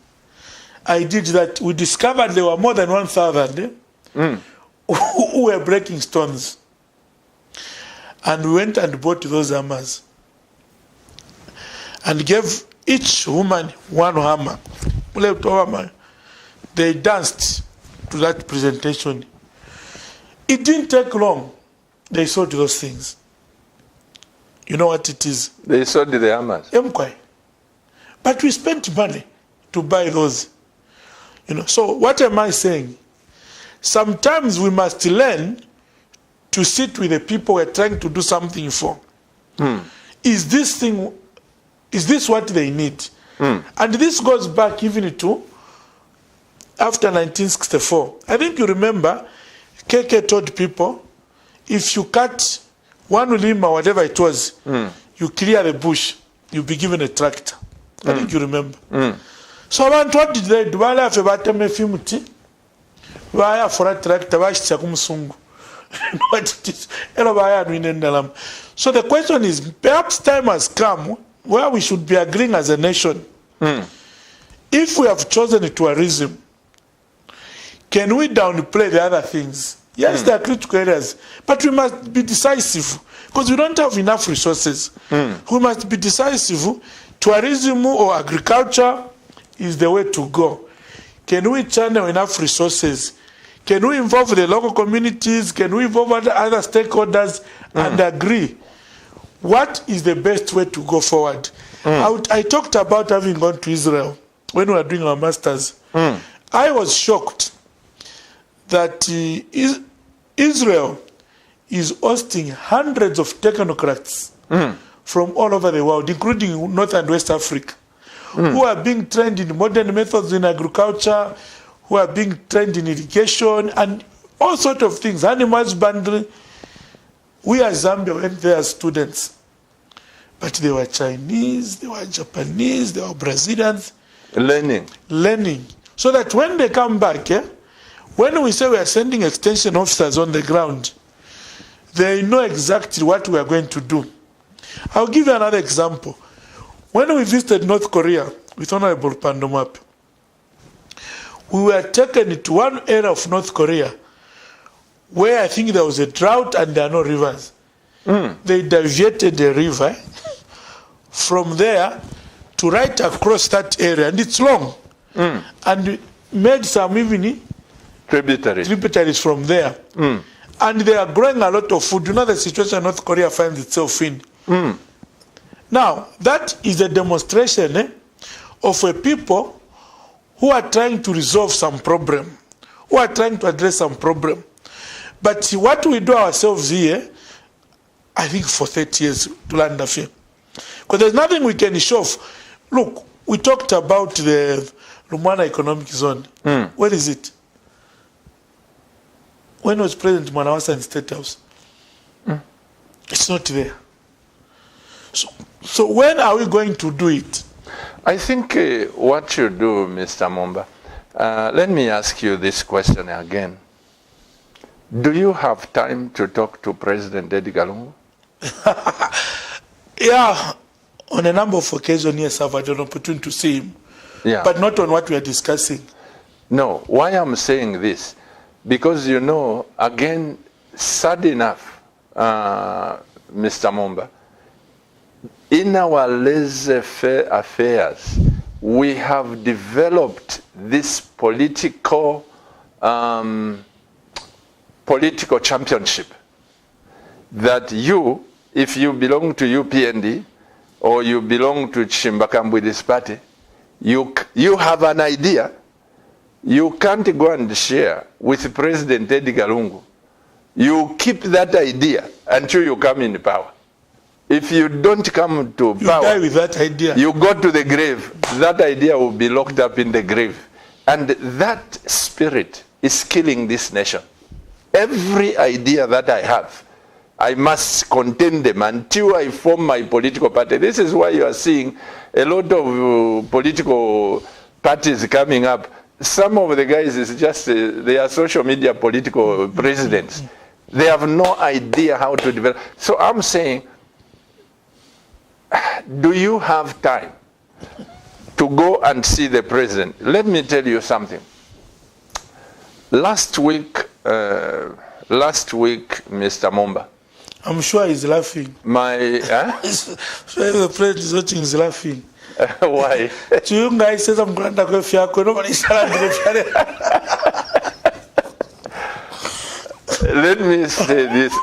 I did that. We discovered there were more than 1,000 who were breaking stones. And we went and bought those hammers and gave each woman one hammer. They danced to that presentation. It didn't take long. They sold those things. You know what it is? They sold the hammers. But we spent money to buy those. You know. So what am I saying? Sometimes we must learn to sit with the people we're trying to do something for. Is this what they need? And this goes back even to after 1964. I think you remember, KK told people, if you cut one limb or whatever it was, you clear the bush, you'll be given a tractor. I think you remember. So what did they do? Why for a tractor? So the question is, perhaps time has come where we should be agreeing as a nation. If we have chosen tourism, can we downplay the other things? Yes, there are critical areas, but we must be decisive because we don't have enough resources. We must be decisive. Tourism or agriculture is the way to go. Can we channel enough resources? Can we involve the local communities? Can we involve other stakeholders and agree what is the best way to go forward? I talked about having gone to Israel when we were doing our masters. I was shocked that Israel is hosting hundreds of technocrats from all over the world, including North and West Africa, who are being trained in modern methods in agriculture, who are being trained in irrigation, and all sorts of things, animal husbandry. We as Zambia went there as students. But they were Chinese, they were Japanese, they were Brazilians. Learning. So that when they come back, when we say we are sending extension officers on the ground, they know exactly what we are going to do. I'll give you another example. When we visited North Korea with Honorable Pandomap, we were taken to one area of North Korea where I think there was a drought and there are no rivers. They diverted the river from there to right across that area, and it's long, and made some even tributaries from there. And they are growing a lot of food. You know the situation North Korea finds itself in. Now, that is a demonstration of a people who are trying to resolve some problem, who are trying to address some problem. But what we do ourselves here, I think for 30 years to land a fear. Because there's nothing we can show. Look, we talked about the Lumwana Economic Zone. Where is it? When was President Mwanawasa in State House? It's not there. So when are we going to do it? I think what you do, Mr. Mumba, let me ask you this question again. Do you have time to talk to President Edgar Lungu? Yeah, on a number of occasions, yes, I've had an opportunity to see him. Yeah. But not on what we are discussing. No, why I'm saying this? Because, you know, again, sad enough, Mr. Mumba, in our laissez-faire affairs, we have developed this political championship that you, if you belong to UPND or you belong to Chimbakambwi's party, you have an idea. You can't go and share with President Edgar Lungu. You keep that idea until you come in power. if you don't come to You power, die with that idea. you go to the grave, that idea will be locked up in the grave. And that spirit is killing this nation. Every idea that I have, I must contain them until I form my political party. This is why you are seeing a lot of political parties coming up. Some of the guys is just, they are social media political presidents. They have no idea how to develop. So I'm saying, do you have time to go and see the president? Let me tell you something. Last week, Mr. Mumba, I'm sure he's laughing. my, Sure the president is watching, he's laughing. why? To you guys, says I'm going to go fiako. Nobody said Let me say this.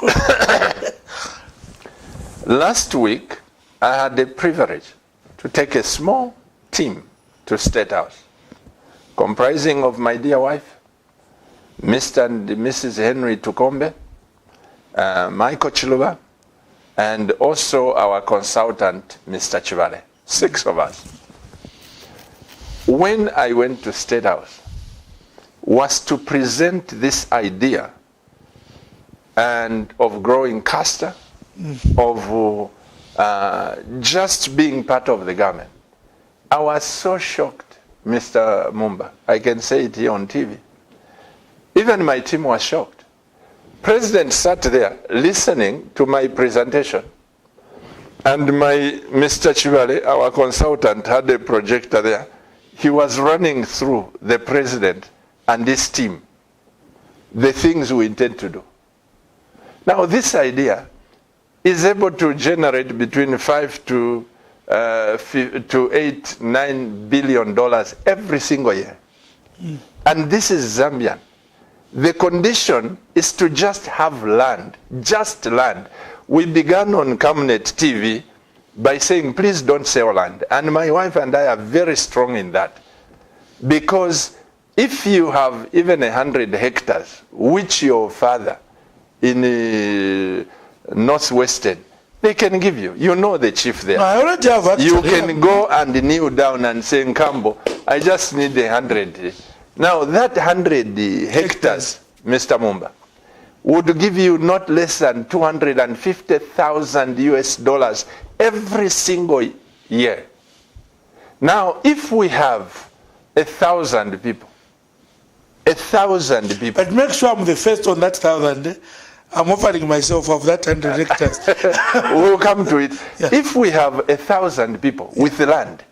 Last week, I had the privilege to take a small team to State House, comprising of my dear wife, Mr. and Mrs. Henry Tukombe, Michael Chiluba, and also our consultant, Mr. Chivale. 6 of us. When I went to State House, was to present this idea and of growing castor, of just being part of the government. I was so shocked, Mr. Mumba. I can say it here on TV. Even my team was shocked. President sat there listening to my presentation. And Mr. Chivale, our consultant, had a projector there. He was running through the president and his team, the things we intend to do. Now, this idea is able to generate between $5 to $8-9 billion every single year. And this is Zambian. The condition is to just have land, just land. We began on Camnet TV by saying, please don't sell land. And my wife and I are very strong in that. Because if you have even 100 hectares, which your father in Northwestern, they can give you. You know the chief there. No, I already have actually. You can go and kneel down and say, Nkambo, I just need 100. Now that 100 hectares, Mr. Mumba, would give you not less than $250,000 every single year. Now, if we have 1,000 people, 1,000 people. But make sure I'm the first on that 1,000. I'm offering myself of that 100 hectares. We'll come to it. Yeah. If we have 1,000 people with land,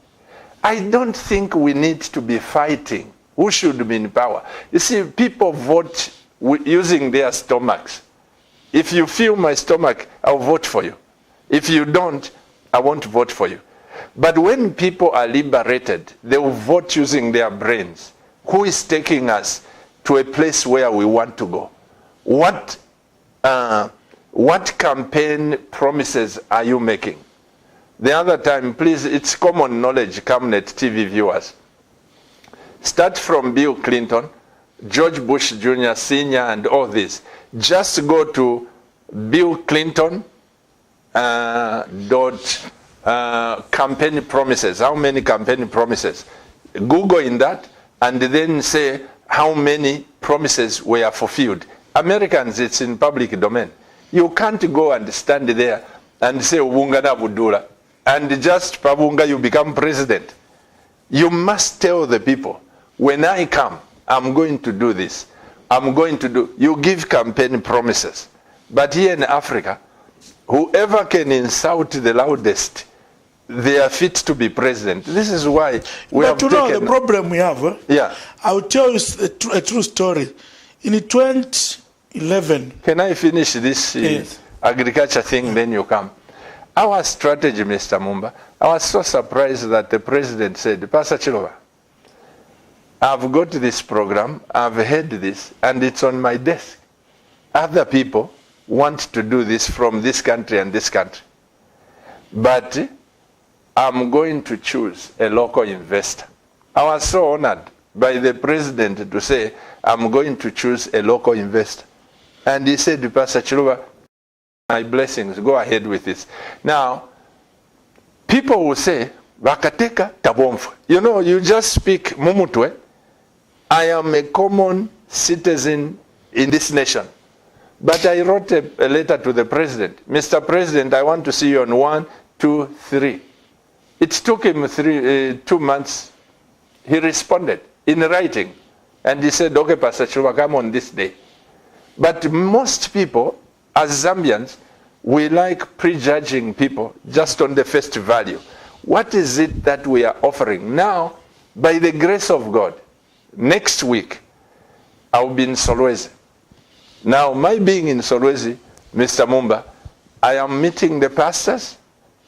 I don't think we need to be fighting who should be in power. You see, people vote using their stomachs. If you fill my stomach, I'll vote for you. If you don't, I won't vote for you. But when people are liberated, they will vote using their brains. Who is taking us to a place where we want to go? What campaign promises are you making? The other time, please, it's common knowledge, Camnet TV viewers. Start from Bill Clinton, George Bush Jr., Sr., and all this. Just go to Bill Clinton campaign promises. How many campaign promises? Google in that, and then say how many promises were fulfilled. Americans, it's in public domain. You can't go and stand there and say, Wungana Budula, and just Pabunga, you become president. You must tell the people, when I come, I'm going to do this. I'm going to do, you give campaign promises. But here in Africa, whoever can insult the loudest, they are fit to be president. This is why we have taken... But you know the problem we have? Yeah. I'll tell you a true story. In 2011... Can I finish this yes. agriculture thing, then you come? Our strategy, Mr. Mumba, I was so surprised that the president said, Pastor Chiluba, I've got this program, I've heard this, and it's on my desk. Other people want to do this from this country and this country. But I'm going to choose a local investor. I was so honored by the president to say, I'm going to choose a local investor. And he said, Pastor Chiluba, my blessings. Go ahead with this. Now, people will say, Vakateka tabomfu. You know, you just speak mumutwe. I am a common citizen in this nation. But I wrote a letter to the president. Mr. President, I want to see you on 1, 2, 3. It took him 2 months. He responded in writing. And he said, okay, Pastor Chiluba, come on this day. But most people, as Zambians, we like prejudging people just on the face value. What is it that we are offering? Now, by the grace of God, next week, I'll be in Solwezi. Now, my being in Solwezi, Mr. Mumba, I am meeting the pastors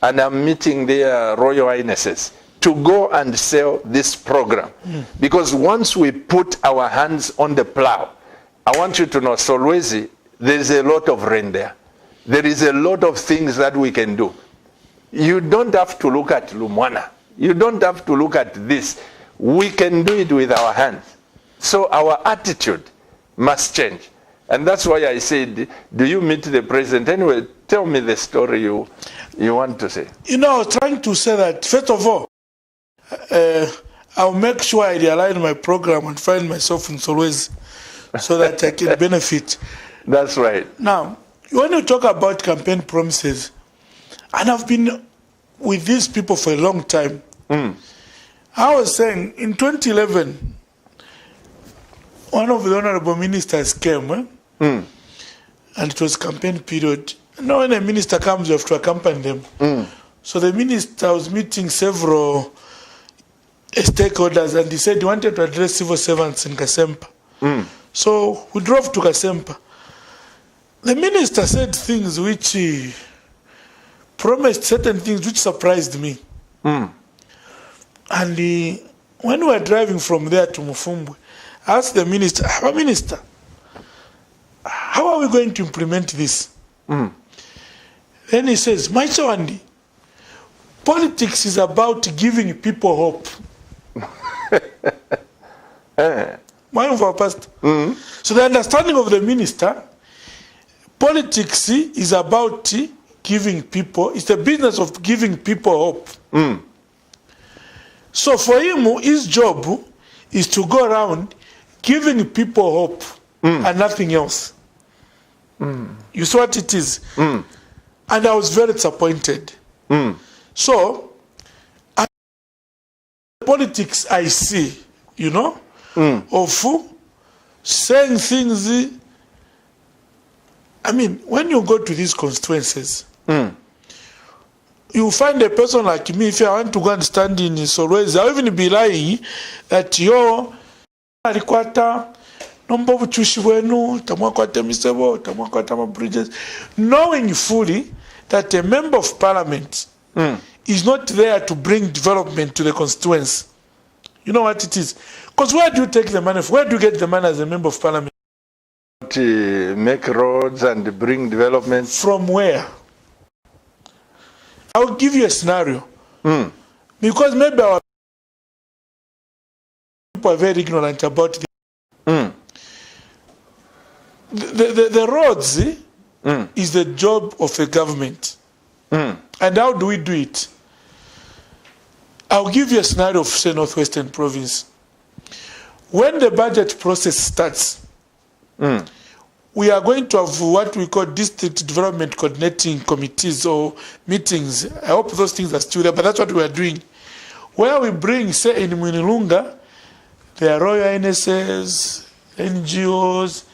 and I'm meeting their Royal Highnesses to go and sell this program. Because once we put our hands on the plow, I want you to know, Solwezi, there's a lot of rain there. There is a lot of things that we can do. You don't have to look at Lumwana. You don't have to look at this. We can do it with our hands. So our attitude must change. And that's why I said, do you meet the president? Anyway, tell me the story you want to say. You know, I was trying to say that, first of all, I'll make sure I realign my program and find myself in Solwezi so that I can benefit. That's right. Now, when you talk about campaign promises, and I've been with these people for a long time, I was saying in 2011, one of the honorable ministers came, and it was campaign period. Now, when a minister comes, you have to accompany them. So the minister was meeting several stakeholders, and he said he wanted to address civil servants in Kasempa. So we drove to Kasempa. The minister said things which promised certain things which surprised me. And when we were driving from there to Mufumbwe, I asked the minister, Minister, how are we going to implement this? Then he says, Maichawandi, politics is about giving people hope. So the understanding of the minister, politics is about giving people, it's the business of giving people hope. So for him, his job is to go around giving people hope and nothing else. You saw what it is. And I was very disappointed. So, politics I see, you know, of saying things. I mean, when you go to these constituencies, you find a person like me, if I want to go and stand in Solwezi, I'll even be lying that yo, knowing fully that a member of parliament is not there to bring development to the constituency. You know what it is? Because where do you take the money? Where do you get the money as a member of parliament? To make roads and bring development. From where? I'll give you a scenario. Because maybe our people are very ignorant about this. The roads is the job of a government. And how do we do it? I'll give you a scenario of, say, Northwestern Province. When the budget process starts, we are going to have what we call district development coordinating committees or meetings. I hope those things are still there, but that's what we are doing. Where we bring, say, in Mwinilunga, the Royal Highnesses, NGOs,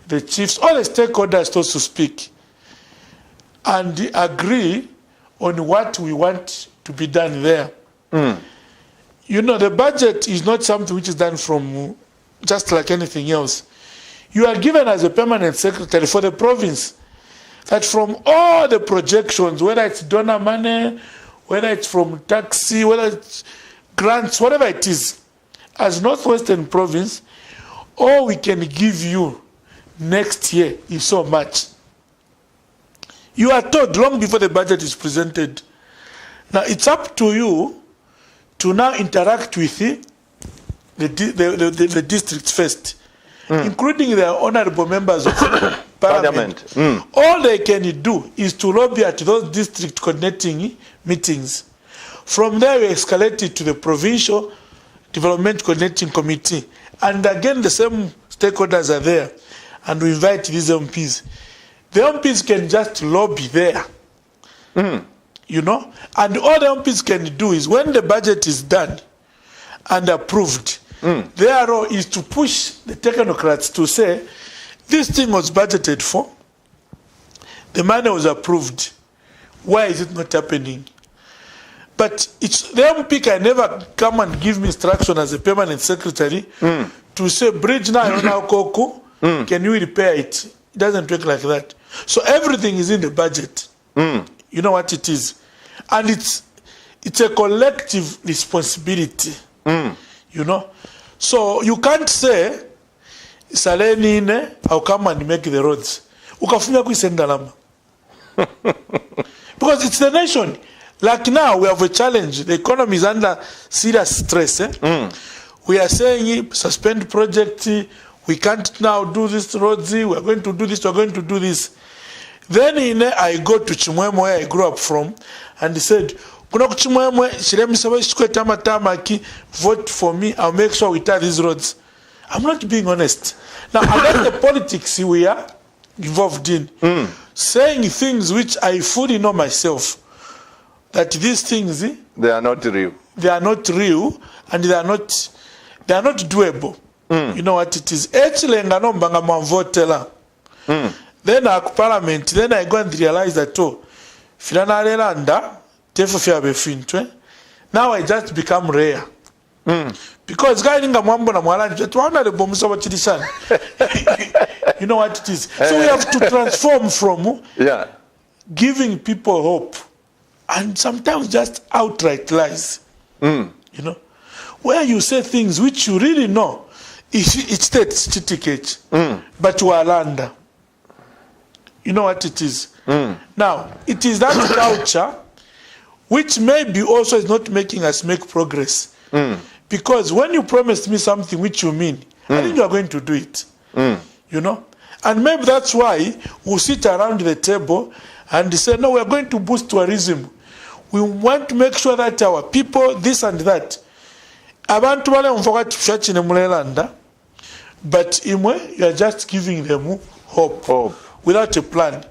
the chiefs, all the stakeholders, so to speak, and agree on what we want to be done there. You know, the budget is not something which is done from just like anything else. You are given as a permanent secretary for the province that from all the projections, whether it's donor money, whether it's from taxi, whether it's grants, whatever it is, as Northwestern Province, all we can give you next year is so much. You are told long before the budget is presented. Now it's up to you to now interact with the districts first. including their honorable members of parliament. All they can do is to lobby at those district coordinating meetings. From there, we escalate it to the provincial development coordinating committee. And again, the same stakeholders are there. And we invite these MPs. The MPs can just lobby there. You know? And all the MPs can do is when the budget is done and approved, their role is to push the technocrats to say, this thing was budgeted for, the money was approved, why is it not happening? But it's, the MP can never come and give me instruction as a permanent secretary to say, bridge now, Koko, can you repair it? It doesn't work like that. So everything is in the budget. You know what it is. And it's a collective responsibility. You know. So you can't say, Saleni, I'll come and make the roads. Because it's the nation. Like now, we have a challenge. The economy is under serious stress. We are saying, suspend project. We can't now do this roads. We are going to do this. We are going to do this. Then I go to Chimwemwe, where I grew up from, and he said, vote for me, I'll make sure we tie these roads. I'm not being honest. Now, that's the politics we are involved in. Saying things which I fully know myself, that these things, they are not real. They are not real, and they are not doable. You know what it is. Then I parliament, then I go and realize that now I just become rare. Because you know what it is. So we have to transform from giving people hope and sometimes just outright lies. You know, where you say things which you really know it's certificate, but you are under. You know what it is. Now, it is that culture which maybe also is not making us make progress. Because when you promised me something which you mean, I think you are going to do it. You know? And maybe that's why we sit around the table and say, no, we are going to boost tourism. We want to make sure that our people, this and that. Abantu wale mfoka tushachine mulelanda, but imwe, you are just giving them hope. Without a plan.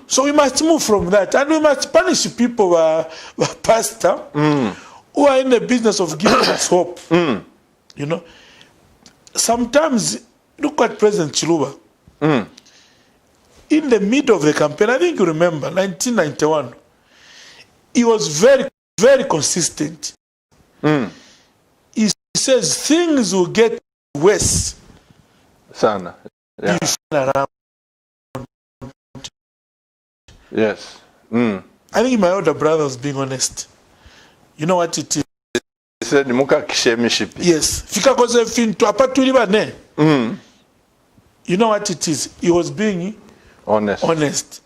So we must move from that. And we must punish people, pastor, who are in the business of giving us hope. You know. Sometimes, look at President Chiluba. In the middle of the campaign, I think you remember, 1991, he was very, very consistent. He says things will get worse. Sana. Yeah. Yes. I think my older brother was being honest. You know what it is? He said, yes. You know what it is? He was being honest.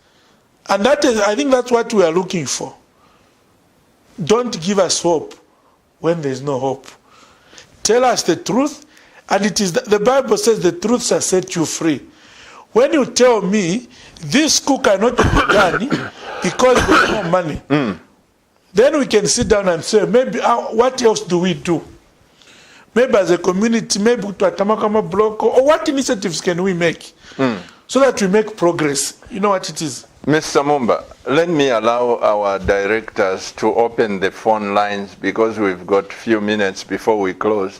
And that is, I think that's what we are looking for. Don't give us hope when there is no hope. Tell us the truth, and it is the Bible says the truth shall set you free. When you tell me this school cannot be done because there's no money, then we can sit down and say, maybe what else do we do? Maybe as a community, maybe to Atamakama block, or what initiatives can we make so that we make progress? You know what it is? Mr. Mumba, let me allow our directors to open the phone lines because we've got a few minutes before we close.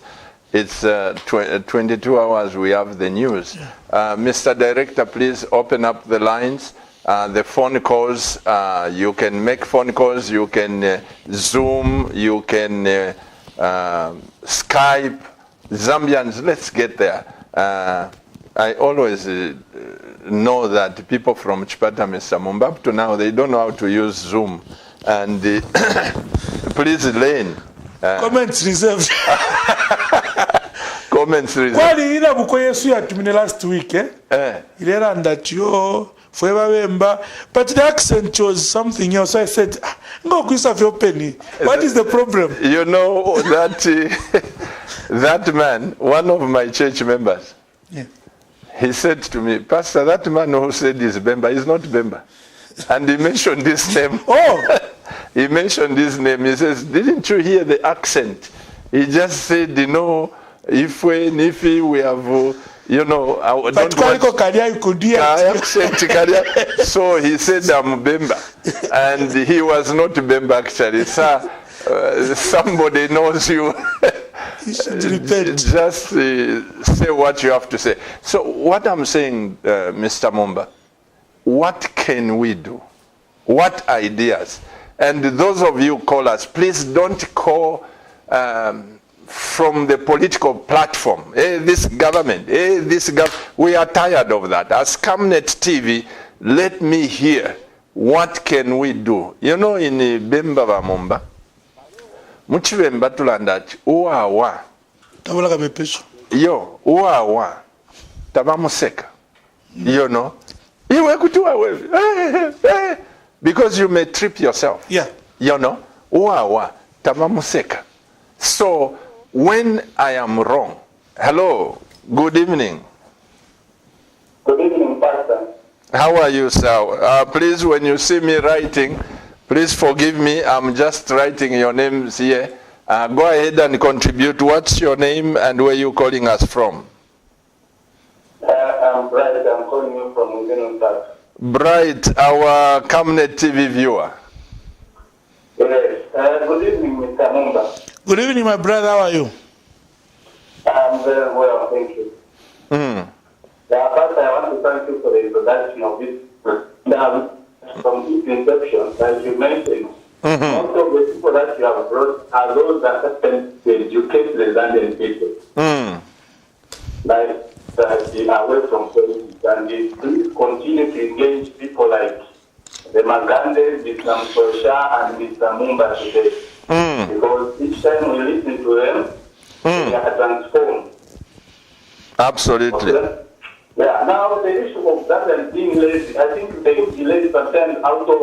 It's 22 hours we have the news. Mr. Director, please open up the lines. The phone calls, you can make phone calls, you can Zoom, you can Skype. Zambians, let's get there. I always know that people from Chipata, Mr. Mumba, up to now, they don't know how to use Zoom. And please, Lane. Comments reserved. Comments reserved. Kwali ina bukoye su ya tumine last week, Ilera that yo forever remember, but the accent was something else. So I said, "Go kuisa for penny. What is the problem?" You know that that man, one of my church members. Yeah. he said to me, Pastor, that man who said he's Bemba is not Bemba. And he mentioned this name. Oh, He mentioned his name. He says, didn't you hear the accent? He just said, you know, if we have, you know, I but don't want career you could hear. accent. So he said, I'm Bemba. And he was not Bemba actually. Sir, somebody knows you. You should repent. Just say what you have to say. So what I'm saying, Mr. Mumba, what can we do? What ideas? And those of you call us, please don't call from the political platform. Hey, this government, we are tired of that. As Camnet TV, let me hear, what can we do? You know, in Bemba Mumba, Muchivemba tulandach, uawa. Tabulaga mepesho. Yo, uawa. Tabamuseka. You know? Iwe kutua wewe. Because you may trip yourself. Yeah. You know? Uawa. Tabamuseka. So, when I am wrong, hello, good evening. Good evening, Pastor. How are you, sir? Please, when you see me writing, please forgive me. I'm just writing your names here. Go ahead and contribute. What's your name and where are you calling us from? I'm Bright. I'm calling you from Uganda, Park. Bright, our Camnet TV viewer. Yes. Good evening, Mr. Mumba. Good evening, my brother. How are you? I'm very well, thank you. First, I want to thank you for the introduction of this. From its inception, as you mentioned, most of the people that you have brought are those that have been to educate the Zambian people. Like that away from politics, and they please continue to engage people like the Magande, Mr. Mposha, and Mr. Mumba today. Because each time we listen to them, they are transformed. Absolutely. Okay? Yeah, now the issue of that and being lazy, I think they would be lazy sometimes out of,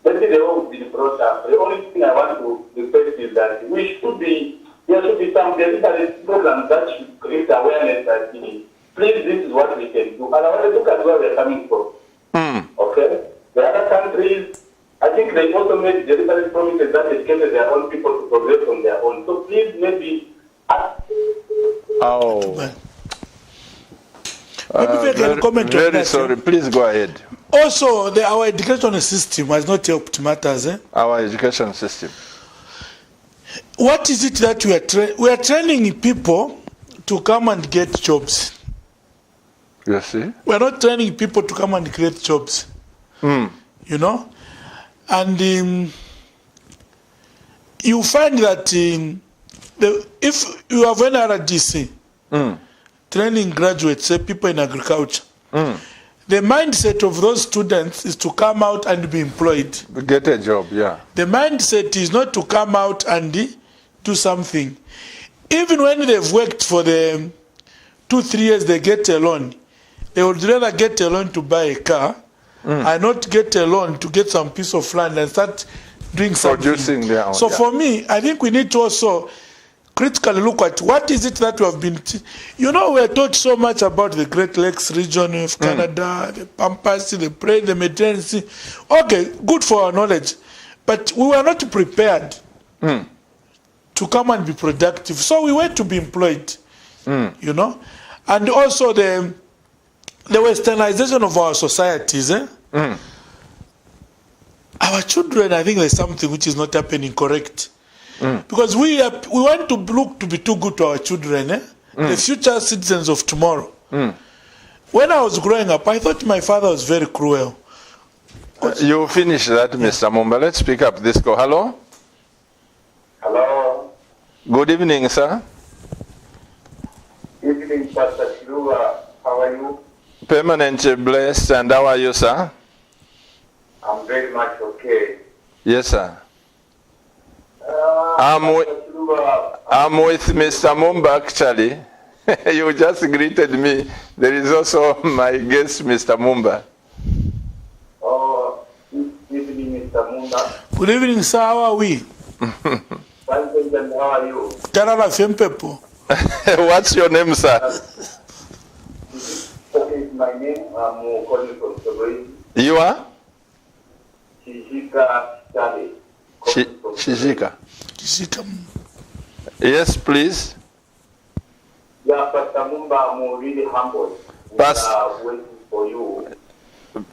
maybe they all been brought up. The only thing I want to request is that there should be some deliberate programs that should create awareness that, please, this is what we can do. And I want to look at where we're coming from. Okay? The other countries, I think they also made deliberate promises that educated their own people to progress on their own. So please, maybe... Very sorry. Please go ahead. Also, our educational system has not helped matters. Our education system. What is it that we are training people to come and get jobs? You see? We are not training people to come and create jobs. You know? And you find that if you have an RDC, training graduates, say people in agriculture, the mindset of those students is to come out and be employed. Get a job, yeah. The mindset is not to come out and do something. Even when they've worked for the 2-3 years, they get a loan. They would rather get a loan to buy a car and not get a loan to get some piece of land and start doing something. Producing their own, so for me, I think we need to also critically look at what is it that we have been... You know, we're taught so much about the Great Lakes region of Canada, the Pampas, the Prairie, the Mediterranean Sea. Okay, good for our knowledge. But we were not prepared to come and be productive. So we went to be employed, you know. And also the westernization of our societies. Our children, I think there's something which is not happening correct. Because we want to look to be too good to our children, the future citizens of tomorrow. When I was growing up, I thought my father was very cruel. You finish that, Mr. Mumba. Let's pick up this call. Hello? Hello? Good evening, sir. Good evening, Pastor Shilua. How are you? Permanently blessed. And how are you, sir? I'm very much okay. Yes, sir. I'm with Mr. Mumba, actually. You just greeted me. There is also my guest, Mr. Mumba. Oh, good evening, Mr. Mumba. Good evening, sir. How are we? Fine, how are you? Tarara Fempepo. What's your name, sir? my name. I'm calling from Sobrezi. You are? Chizika Chale. Chizika. Chizika. Yes, please. Yeah, Pastor Mumba, I'm really humbled. We are waiting for you. When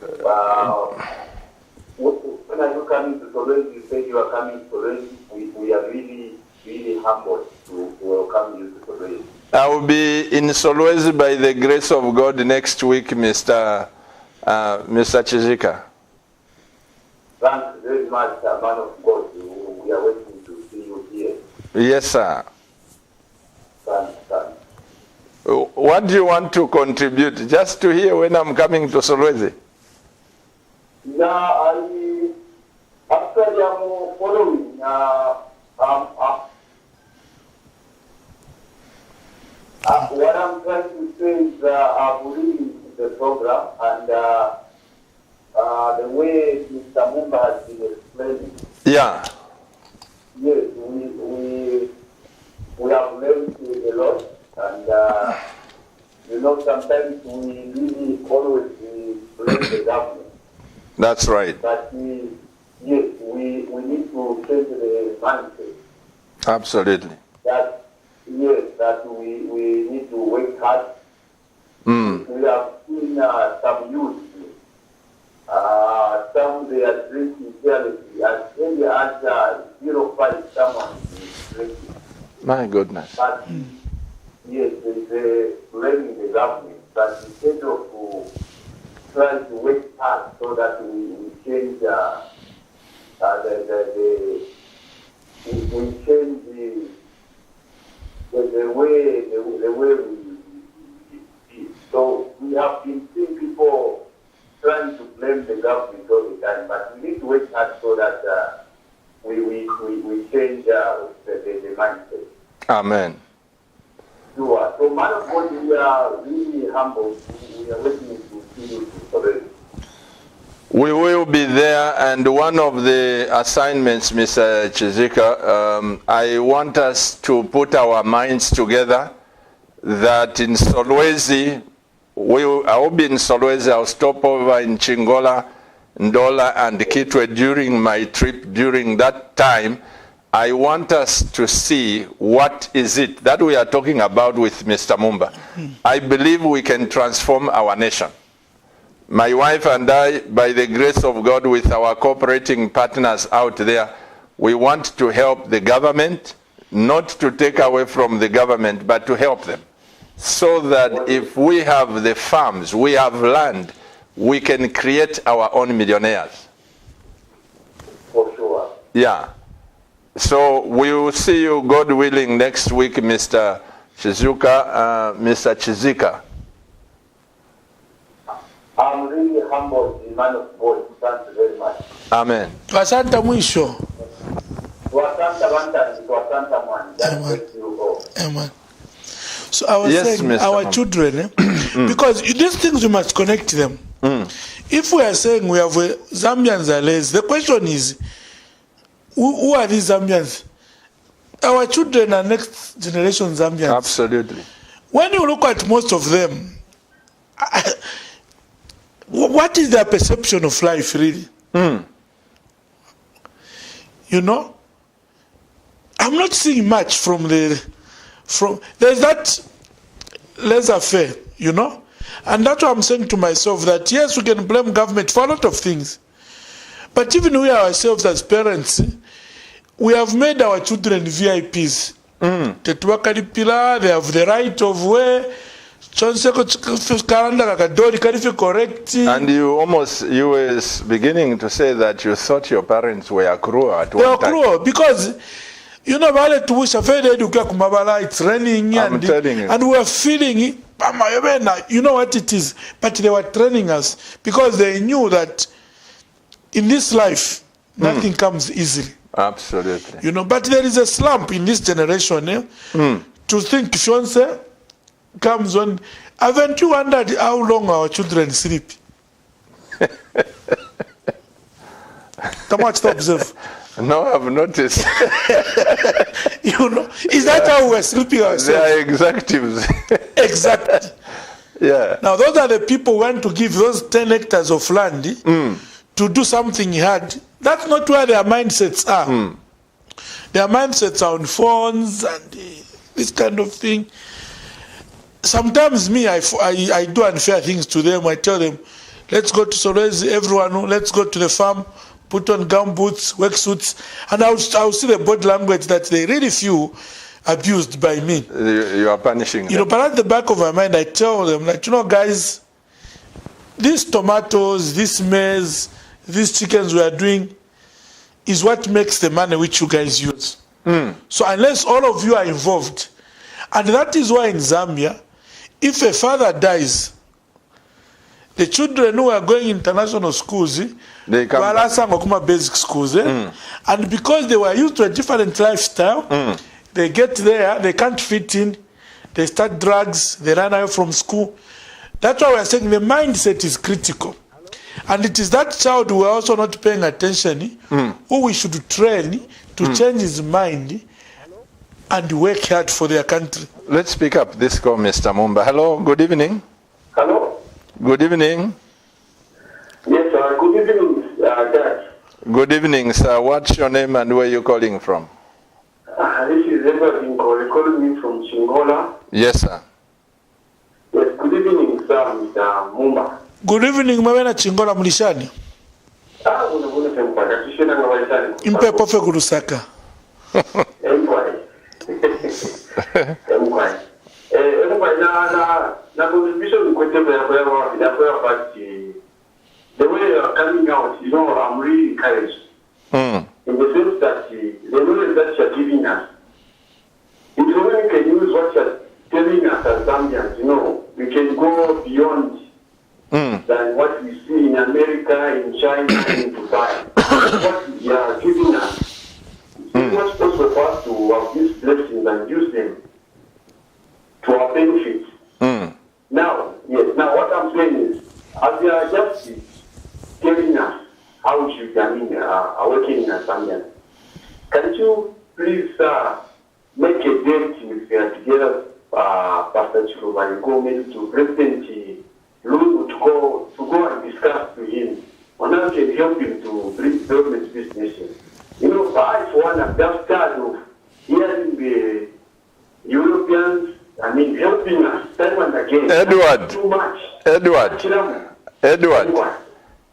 are you coming to Sobrezi? You said you are coming to Sobrezi. We are really, really humbled to welcome you to Sobrezi. I will be in Solwezi by the grace of God next week, Mr. Chizika. Thanks very much, man of God. We are waiting to see you here. Yes, sir. Thanks. What do you want to contribute? Just to hear when I'm coming to Solwezi? Yeah, actually I'm following. What I'm trying to say is I've read the program and the way Mr. Mumba has been explaining. Yeah. Yes, we have learned a lot, and sometimes we really always blame the government. That's right. But we need to change the mindset. Absolutely. That we need to work hard. We have seen some youth. Some they are drinking carelessly, as early as 05 someone is drinking. My goodness. But yes, they blaming the government. But instead of trying to work hard so that we change we change the way we so we have been seeing people trying to blame the government all the time, but we need to work hard so that we change the mindset. Amen. Sure. So, man of God, we are really humble. We are waiting to see you today. We will be there, and one of the assignments, Mr. Chizika, I want us to put our minds together that in Solwezi, I will be in Solwezi, I'll stop over in Chingola, Ndola, and Kitwe during my trip. During that time, I want us to see what is it that we are talking about with Mr. Mumba. I believe we can transform our nation. My wife and I, by the grace of God, with our cooperating partners out there, we want to help the government, not to take away from the government, but to help them. So that if we have the farms, we have land, we can create our own millionaires. For sure. Yeah. So we will see you, God willing, next week, Mr. Chizika. I'm really humbled, the man of God. Thank you very much. Amen. Asante mwisho. Amen. So I was saying, Mr. our Mumba. children, because these things we must connect them. If we are saying we have Zambians are lazy, the question is, who are these Zambians? Our children are next generation Zambians. Absolutely. When you look at most of them, what is their perception of life really? You know, I'm not seeing much from there's that laissez-faire, you know, and that's what I'm saying to myself, that yes, we can blame government for a lot of things, but even we ourselves as parents, we have made our children VIPs. They have the right of way. And you were beginning to say that you thought your parents were cruel at one time. They are cruel because, you know, it's raining I'm telling you. and we are feeling it. You know what it is, but they were training us because they knew that in this life nothing comes easily. Absolutely. You know, but there is a slump in this generation to think fiance comes on. Haven't you wondered how long our children sleep? How much to observe? No, I've noticed. You know, is that how we're sleeping They ourselves? are executives. Exactly. Yeah. Now, those are the people who want to give those 10 hectares of land to do something hard. That's not where their mindsets are. Their mindsets are on phones and this kind of thing. Sometimes I do unfair things to them. I tell them, let's go to Solwezi, everyone, let's go to the farm, put on gumboots, work suits, and I'll see the body language that they really feel abused by me. You are punishing them. But at the back of my mind, I tell them, like, guys, these tomatoes, this maize, these chickens we are doing is what makes the money which you guys use. So unless all of you are involved, and that is why in Zambia, if a father dies, the children who are going international schools, they come back. Basic schools, and because they were used to a different lifestyle, they get there, they can't fit in, they start drugs, they run away from school. That's why we're saying the mindset is critical. And it is that child who are also not paying attention, who we should train to change his mind and work hard for their country. Let's pick up this call, Mr. Mumba. Hello, good evening. Hello? Good evening. Yes, sir. Good evening, Dad. Good evening, sir. What's your name and where are you calling from? This is Edward Nkole, calling me from Chingola. Yes, sir. Yes, good evening, sir, Mr. Mumba. Good evening, Mawena Chingola Mulishani. Impepo fe kurusaka. The way you are coming out, I'm really encouraged. In the sense that the knowledge that you're giving us, if we can use what you're telling us as Zambians, we can go beyond than what we see in America, in China, in Dubai. What you are giving us, it's not possible for us to have these blessings and use them to our benefit. Now, what I'm saying is, as you are just telling us how we should are working in Zambia, can you please make a date with together Pastor Chiluba and go maybe to President Lungu to go and discuss to him on how can help him to bring development businesses. I for one am just tired of hearing the Europeans helping us time and again. Edward. Too much. Edward.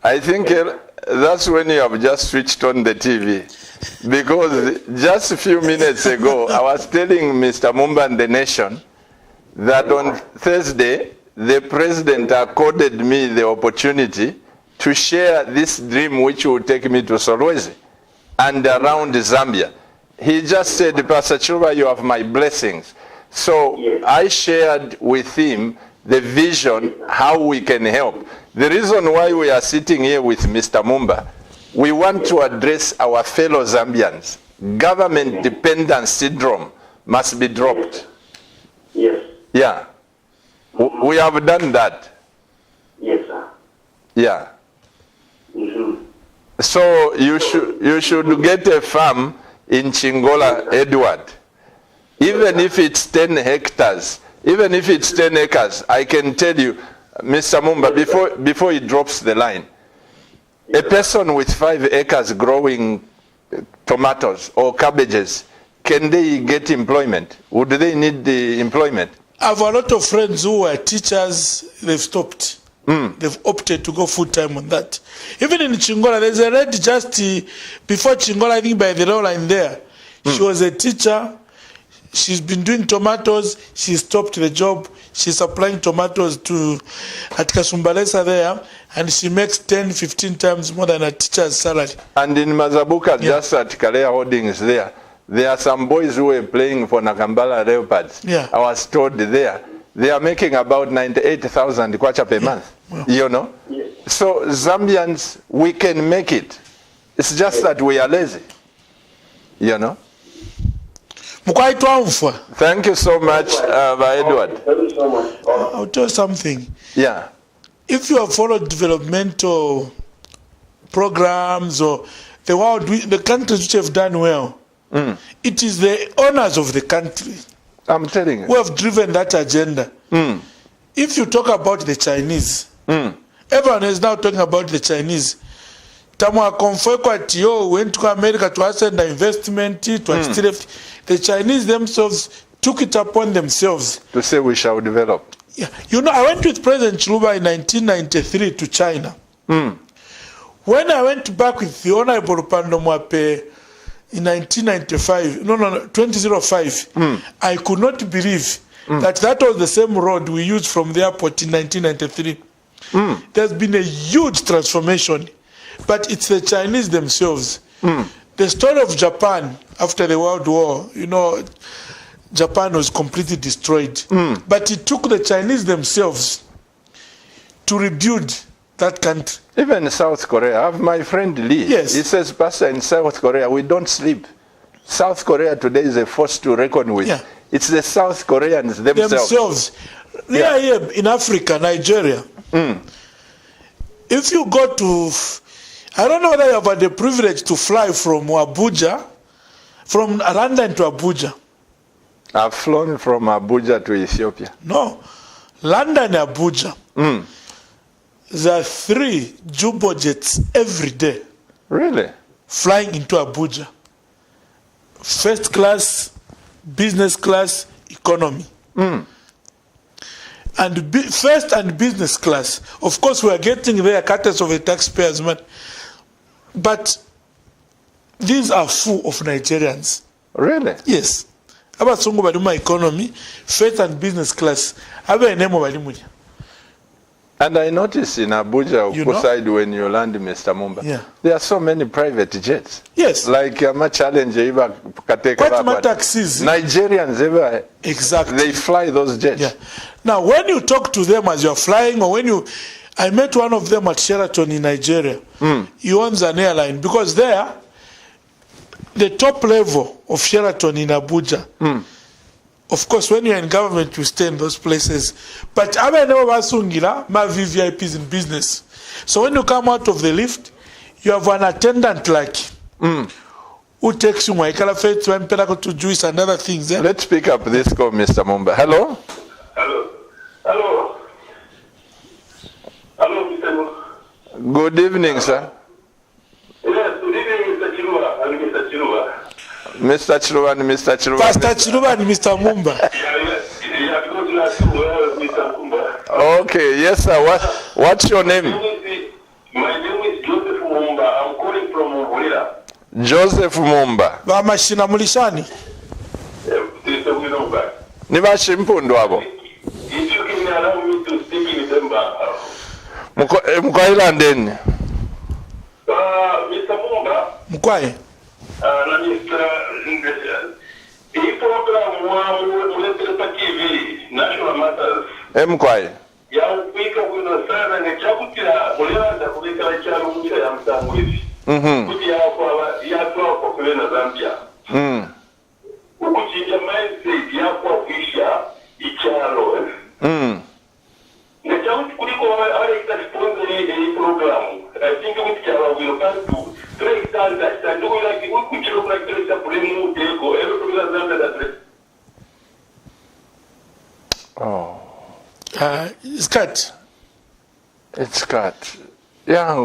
I think that's when you have just switched on the TV. Because just a few minutes ago, I was telling Mr. Mumba and the nation that on Thursday, the president accorded me the opportunity to share this dream which will take me to Solwezi and around Zambia. He just said, Pastor Chiluba, you have my blessings. So I shared with him the vision, how we can help. The reason why we are sitting here with Mr. Mumba, we want to address our fellow Zambians. Government dependence syndrome must be dropped. Yes. Yeah. We have done that. Yes, sir. Yeah. So you should get a farm in Chingola, Edward. Even if it's 10 hectares, even if it's 10 acres, I can tell you, Mr. Mumba, before he drops the line, a person with 5 acres growing tomatoes or cabbages, can they get employment? Would they need the employment? I have a lot of friends who are teachers, they've stopped. They've opted to go full-time on that. Even in Chingola, there's a lady just before Chingola, I think by the rail line there. She was a teacher. She's been doing tomatoes. She stopped the job. She's supplying tomatoes at Kasumbalesa there, and she makes 10, 15 times more than a teacher's salary. And in Mazabuka, just at Kalea Holdings there are some boys who were playing for Nakambala Leopards. Yeah. I was told there, they are making about 98,000 kwacha per month. Well. So Zambians, we can make it. It's just that we are lazy. Thank you so much, Edward. Thank you so much. I'll tell you something. Yeah. If you have followed developmental programs or the countries which have done well, it is the owners of the country I'm telling you who have driven that agenda. if you talk about the Chinese, everyone is now talking about the Chinese. Tamwa Konfekwati, went to America to send investment to the Chinese themselves took it upon themselves to say we shall develop. Yeah, you know, I went with President Chiluba in 1993 to China. When I went back with the Honorable Rupando Mwape in 2005, I could not believe that was the same road we used from the airport in 1993. There's been a huge transformation, but it's the Chinese themselves. The story of Japan after the World War, you know, Japan was completely destroyed. But it took the Chinese themselves to rebuild that country. Even South Korea, I have my friend Lee. Yes. He says, Pastor, in South Korea, we don't sleep. South Korea today is a force to reckon with. Yeah. It's the South Koreans themselves. Here in Africa, Nigeria, if you go to, I don't know whether you have had the privilege to fly from Abuja, from London to Abuja. I've flown from Abuja to Ethiopia. No, London, Abuja. There are 3 jumbo jets every day. Really? Flying into Abuja. First class, business class, economy. And first and business class. Of course, we are getting there cutters of the taxpayers' money. But these are full of Nigerians. Really? Yes. About Songo Baduma economy, first and business class. And I noticed in Abuja, side when you land, Mr. Mumba, there are so many private jets. Yes. Like a challenge, taxis. Nigerians ever. Exactly. They fly those jets. Yeah. Now, when you talk to them as you're flying, or I met one of them at Sheraton in Nigeria. He owns an airline because there, the top level of Sheraton in Abuja. Of course, when you're in government, you stay in those places. But my VVIPs in business. So when you come out of the lift, you have an attendant like who takes you to juice and other things. Yeah? Let's pick up this call, Mr. Mumba. Hello? Hello. Hello. Hello, Mr. Mumba. Good evening, sir. Yes, good evening, Mr. Chiluba and Mr. Chiluba. Mr. Chiluba and Mr. Chiluba. Pastor Chiluba and Mr. Mumba. Okay, yes, sir. What's your name? My name is Joseph Mumba. I'm calling from Mumba. Joseph Mumba. Bamashina mulishani. Nibashi mpundu abo. If you can allow me to speak in December. Mkwaila ndeni. Mr. Mumba. Mkwaye. Na Mr. Hii program wa Mulekelepa TV, National Matters. Mkwaye. Ya upika kuna sana ni chakutila mulenda kubikala chalo mchila ya msangu hivi. Kuti ya kwa kulena Zambia. Ukuchinja mindset ya kwa kuisha ichalo. Na chakuti kuliko wale sponsor hii program. I think kuti chalo will come to break down that and do like ukuchilo kwa kile cha kulemu deko. Every Zambia that. Oh. It's cut. It's cut. Yeah,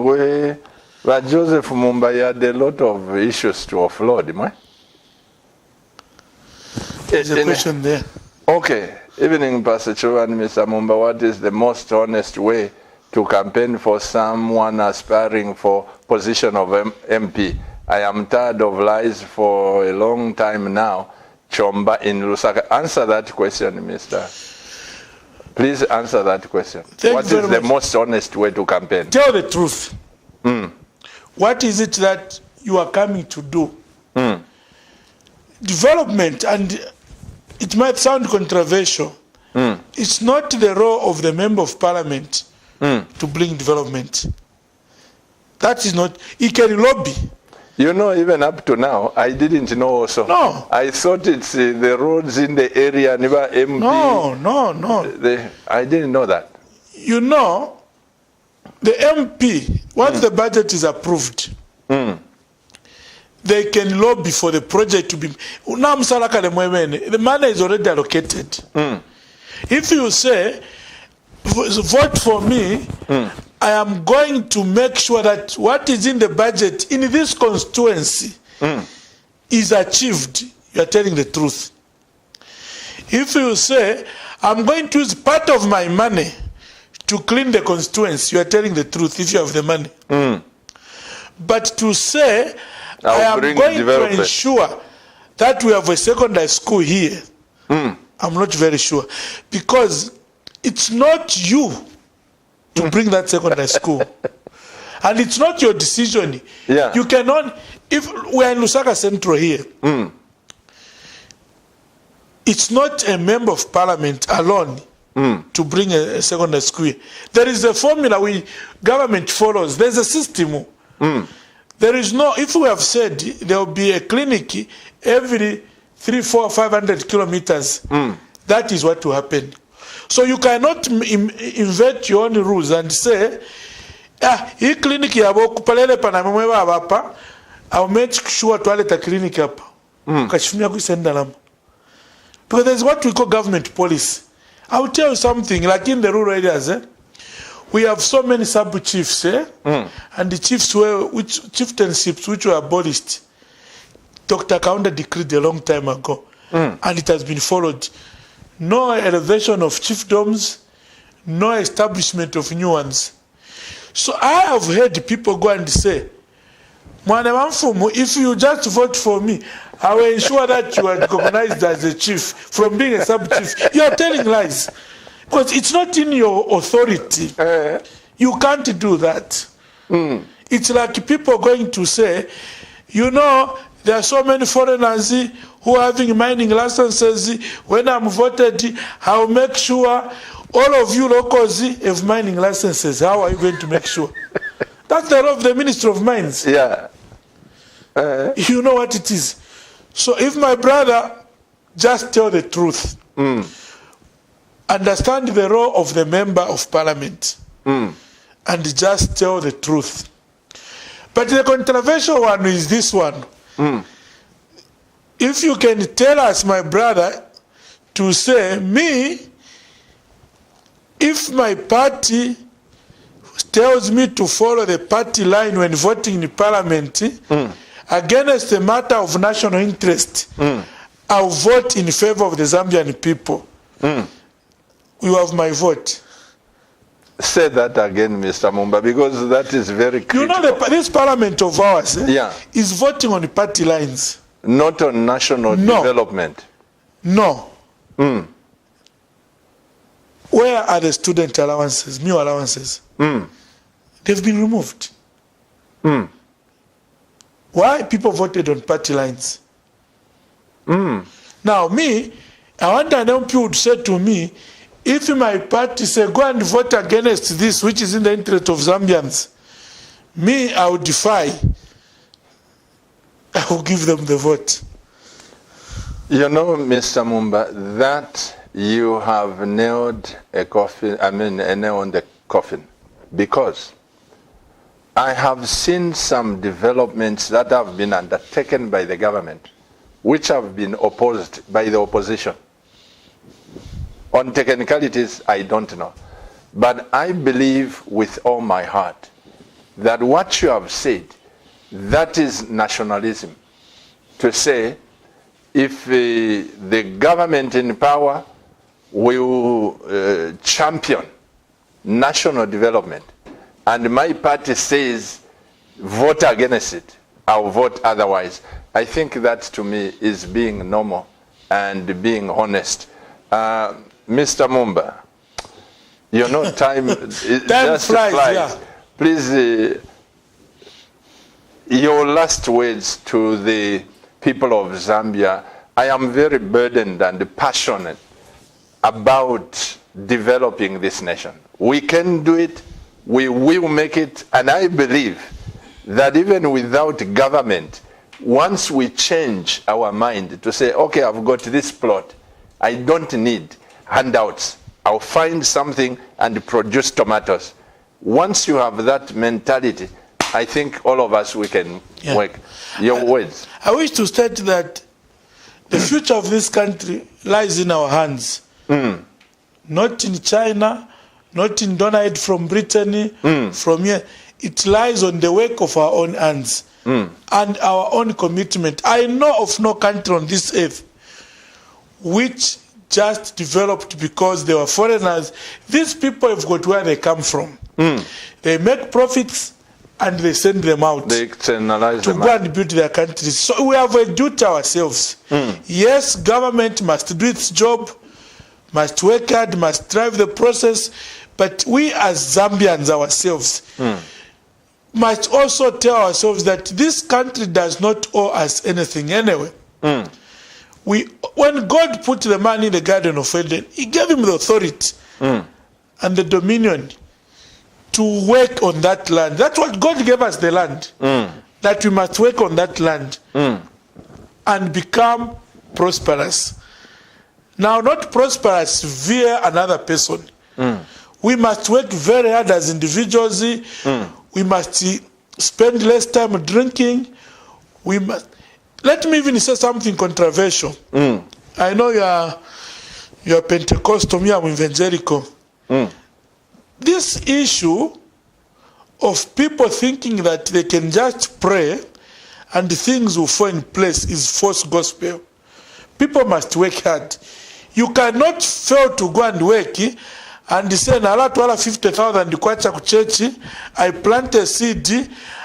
but Joseph Mumba had a lot of issues to offload, right? There's a question there. Okay. Evening, Pastor Chiluba and Mr. Mumba, what is the most honest way to campaign for someone aspiring for position of MP? I am tired of lies for a long time now. Chomba in Lusaka. Answer that question, Mr. Please answer that question. What is the most honest way to campaign? Tell the truth. What is it that you are coming to do? Development, and it might sound controversial, it's not the role of the member of parliament to bring development. That is not, he can lobby. You know, even up to now, I didn't know also. No. I thought it's the roads in the area, never MP. No. I didn't know that. You know, the MP, once the budget is approved, they can lobby for the project to be. The money is already allocated. If you say, vote for me, I am going to make sure that what is in the budget in this constituency is achieved. You are telling the truth. If you say, I'm going to use part of my money to clean the constituency, you are telling the truth if you have the money. But to say, I am going to ensure that we have a secondary school here, I'm not very sure. Because it's not you to bring that secondary school. And it's not your decision. Yeah. You cannot, if we are in Lusaka Central here, it's not a member of parliament alone to bring a secondary school here. There is a formula government follows. There's a system. There is no, if we have said there will be a clinic every 300, 400, 500 kilometers, that is what will happen. So you cannot invent your own rules and say, hii clinic yabo kupalele pana mwewa abapa, I'll make sure to aleta clinic hapa. Kashifumia kuisenda lama. Because there's what we call government policy. I will tell you something, like in the rural areas, we have so many sub-chiefs, and the chiefs chieftainships which were abolished. Dr. Kaunda decreed a long time ago, and it has been followed. No elevation of chiefdoms, no establishment of new ones. So I have heard people go and say, if you just vote for me, I will ensure that you are recognized as a chief from being a sub-chief. You are telling lies. Because it's not in your authority. You can't do that. It's like people going to say, you know, there are so many foreigners who are having mining licenses. When I'm voted, I'll make sure all of you locals have mining licenses. How are you going to make sure? That's the law of the Ministry of Mines. Yeah. You know what it is. So if my brother just tell the truth, understand the role of the member of parliament, and just tell the truth. But the controversial one is this one. If you can tell us, my brother, to say, me, if my party tells me to follow the party line when voting in parliament, against a matter of national interest, I'll vote in favor of the Zambian people. You have my vote. Say that again, Mr. Mumba, because that is very critical. You know, this parliament of ours is voting on the party lines. Not on national development. No. Where are the student allowances, new allowances? They've been removed. Why people voted on party lines? Now, me, I want an MP would say to me, if my party say, go and vote against this, which is in the interest of Zambians, me, I would defy. I will give them the vote. You know, Mr. Mumba, that you have nailed a nail on the coffin, because I have seen some developments that have been undertaken by the government, which have been opposed by the opposition. On technicalities, I don't know. But I believe with all my heart that what you have said, that is nationalism. To say, if the government in power will champion national development, and my party says, vote against it, I'll vote otherwise. I think that to me is being normal and being honest. Mr. Mumba, you know, time just flies. Yeah. Please, your last words to the people of Zambia. I am very burdened and passionate about developing this nation. We can do it. We will make it. And I believe that even without government, once we change our mind to say, okay, I've got this plot, I don't need handouts. I'll find something and produce tomatoes. Once you have that mentality, I think all of us, we can work. Your words. I wish to state that the future of this country lies in our hands. Not in China, not in donor aid from Britain, from here. It lies on the work of our own hands and our own commitment. I know of no country on this earth which just developed because they were foreigners. These people have got where they come from. They make profits and they send them out They externalize to them. go and build their countries. So we have a duty ourselves. Yes, government must do its job, must work hard, must drive the process, but we as Zambians ourselves must also tell ourselves that this country does not owe us anything anyway. When God put the man in the Garden of Eden, he gave him the authority and the dominion to work on that land. That's what God gave us, the land. That we must work on that land and become prosperous. Now, not prosperous via another person. We must work very hard as individuals. We must spend less time drinking. We must. Let me even say something controversial. I know you are Pentecostal, me I'm evangelical. This issue of people thinking that they can just pray and things will fall in place is false gospel. People must work hard. You cannot fail to go and work and say, "Nala twala 50,000 kwacha kuchechi, I plant a seed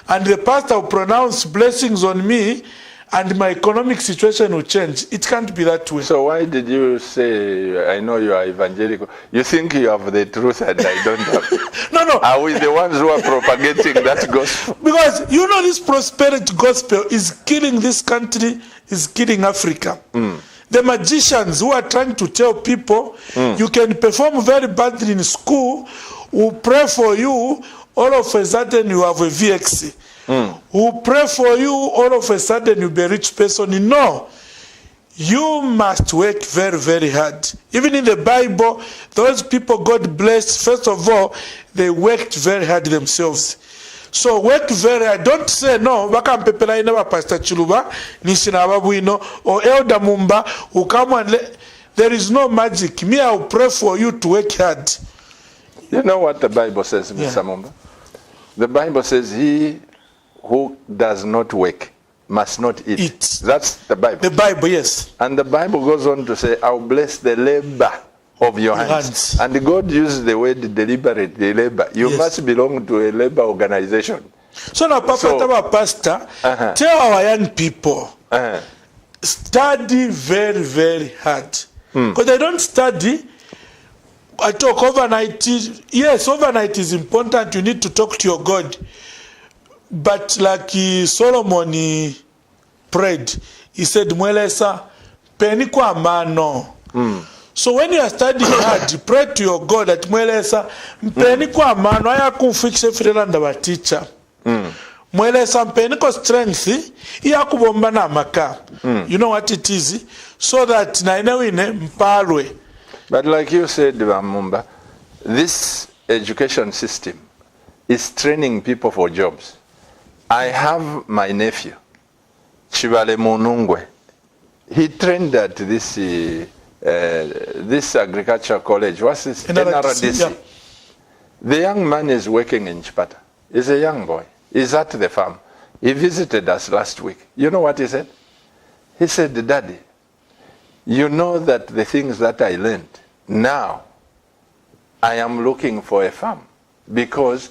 and the pastor will pronounce blessings on me and my economic situation will change." It can't be that way. So why did you say, I know you are evangelical, you think you have the truth and I don't have? No. Are we the ones who are propagating that gospel? Because this prosperity gospel is killing this country, is killing Africa. The magicians who are trying to tell people you can perform very badly in school, will pray for you, all of a sudden you have a VXC. Who pray for you, all of a sudden you'll be a rich person. No. You must work very, very hard. Even in the Bible, those people God blessed, first of all, they worked very hard themselves. So work very hard. Don't say, no, Wakampepela never Pastor Chiluba, Nishina Babuino, or Elder Mumba, who come and there is no magic. Me, I will pray for you to work hard. You know what the Bible says, Mr. Mumba? The Bible says, he who does not work must not eat. That's the Bible. The Bible, yes. And the Bible goes on to say, I'll bless the labor of your hands. And God uses the word deliberate, the labor. You must belong to a labor organization. So now, Pastor, tell our young people, study very, very hard. Because they don't study. I talk overnight. Yes, overnight is important. You need to talk to your God. But like Solomon prayed, he said, "Mwelesa peni kwa mano." So when you are studying hard, pray to your God that Mwelesa peni kwa mano aya kumfikishe firelanda wa teacher. Mwelesa peni kwa strength iya kubomba na maka. You know what it is? So that na inawine mpalwe. But like you said, Mumba, this education system is training people for jobs. I have my nephew, Chibale Munungwe. He trained at this agricultural college. What's this? NRDC. Yeah. The young man is working in Chipata. He's a young boy. He's at the farm. He visited us last week. You know what he said? He said, "Daddy, you know that the things that I learned, now I am looking for a farm because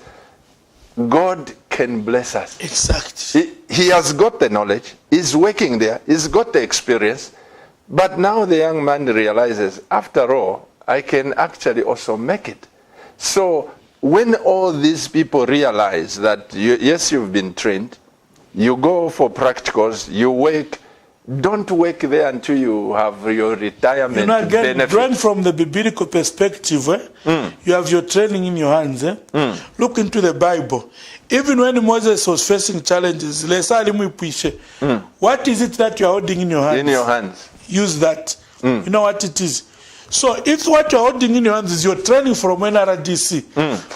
God can bless us." Exactly. He has got the knowledge. He's working there. He's got the experience. But now the young man realizes, after all, I can actually also make it. So when all these people realize that, yes, you've been trained, you go for practicals, you work, don't work there until you have your retirement benefit. Drawn from the biblical perspective, you have your training in your hands. Look into the Bible. Even when Moses was facing challenges, what is it that you are holding in your hands? In your hands. Use that. You know what it is. So if what you are holding in your hands is your training from NRDC,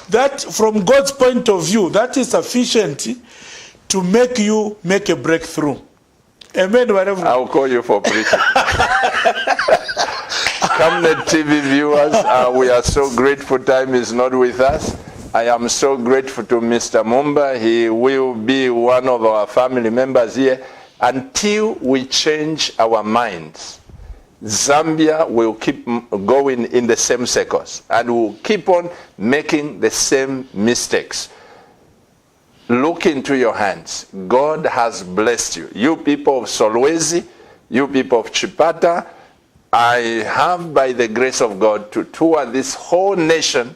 that from God's point of view, that is sufficient to make you make a breakthrough. Amen. Whatever. I'll call you for preaching. Camnet TV viewers, we are so grateful time is not with us. I am so grateful to Mr. Mumba. He will be one of our family members here until we change our minds. Zambia will keep going in the same circles and will keep on making the same mistakes. Look into your hands. God has blessed you. You people of Solwezi, you people of Chipata, I have, by the grace of God, to tour this whole nation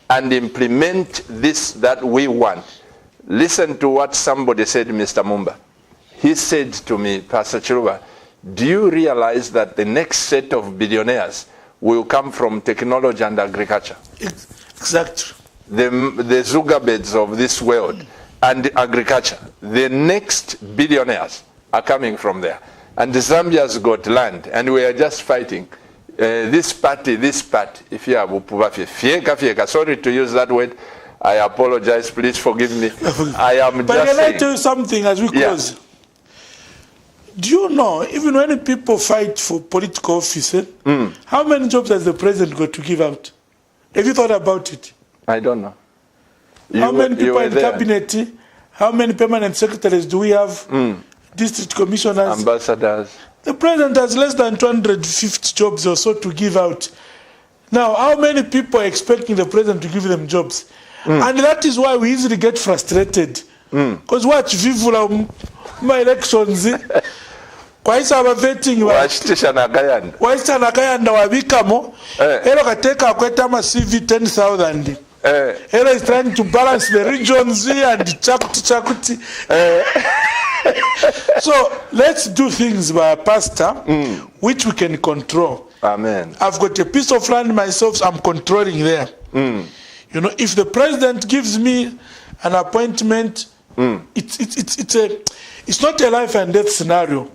and implement this that we want. Listen to what somebody said, Mr. Mumba. He said to me, Pastor Chiruba, do you realize that the next set of billionaires will come from technology and agriculture? Exactly. The Zuckerbergs of this world and agriculture, the next billionaires are coming from there. And Zambia's got land, and we are just fighting. This party, if you have fieka, sorry to use that word, I apologize, please forgive me. I am but just can saying. I tell you something as we close? Do you know, even when people fight for political office, how many jobs has the president got to give out? Have you thought about it? I don't know. How many people in cabinet? How many permanent secretaries do we have? District commissioners? Ambassadors. The president has less than 250 jobs or so to give out. Now, how many people are expecting the president to give them jobs? And that is why we easily get frustrated. Because watch Vivula my elections. Kwaisa abavetting Wachitisha Nakayanda. Waisa Nakayanda wabikamo. Elo kateka kwetama CV 10,000. Elo is trying to balance the regions and chakuti. So let's do things by a pastor which we can control. Amen. I've got a piece of land myself, I'm controlling there. You know, if the president gives me an appointment, it's not a life and death scenario.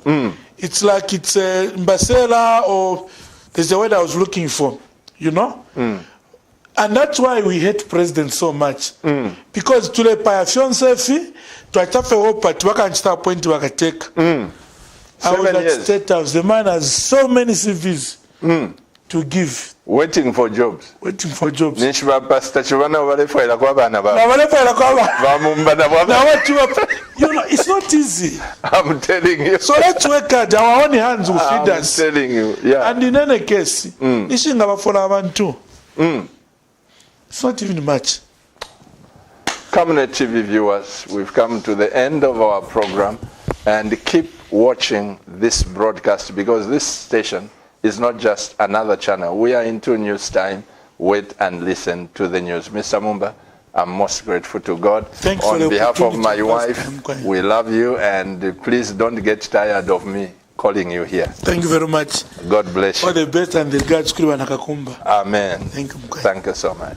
It's like it's a Mbasela, or there's the word I was looking for, you know? And that's why we hate presidents so much. Because to the fiancé fee, to a tafe hope at work and start point to a take. I was at State House. The man has so many CVs to give. Waiting for jobs. Waiting for jobs. Nishba Pastor Chivana Walefoila Kwabana. You know, it's not easy. I'm telling you. So let's work hard. Our own hands will feed us. I'm telling you, yeah. And in any case, it's not even much. Camnet TV viewers, we've come to the end of our program, and keep watching this broadcast, because this station is not just another channel. We are into news time. Wait and listen to the news. Mr. Mumba, I'm most grateful to God. Thanks on behalf of my wife, we love you, and please don't get tired of me calling you here. Thank you very much. God bless you. All the best, and the God's Nakakumba. Amen. Thank you. Thank you so much.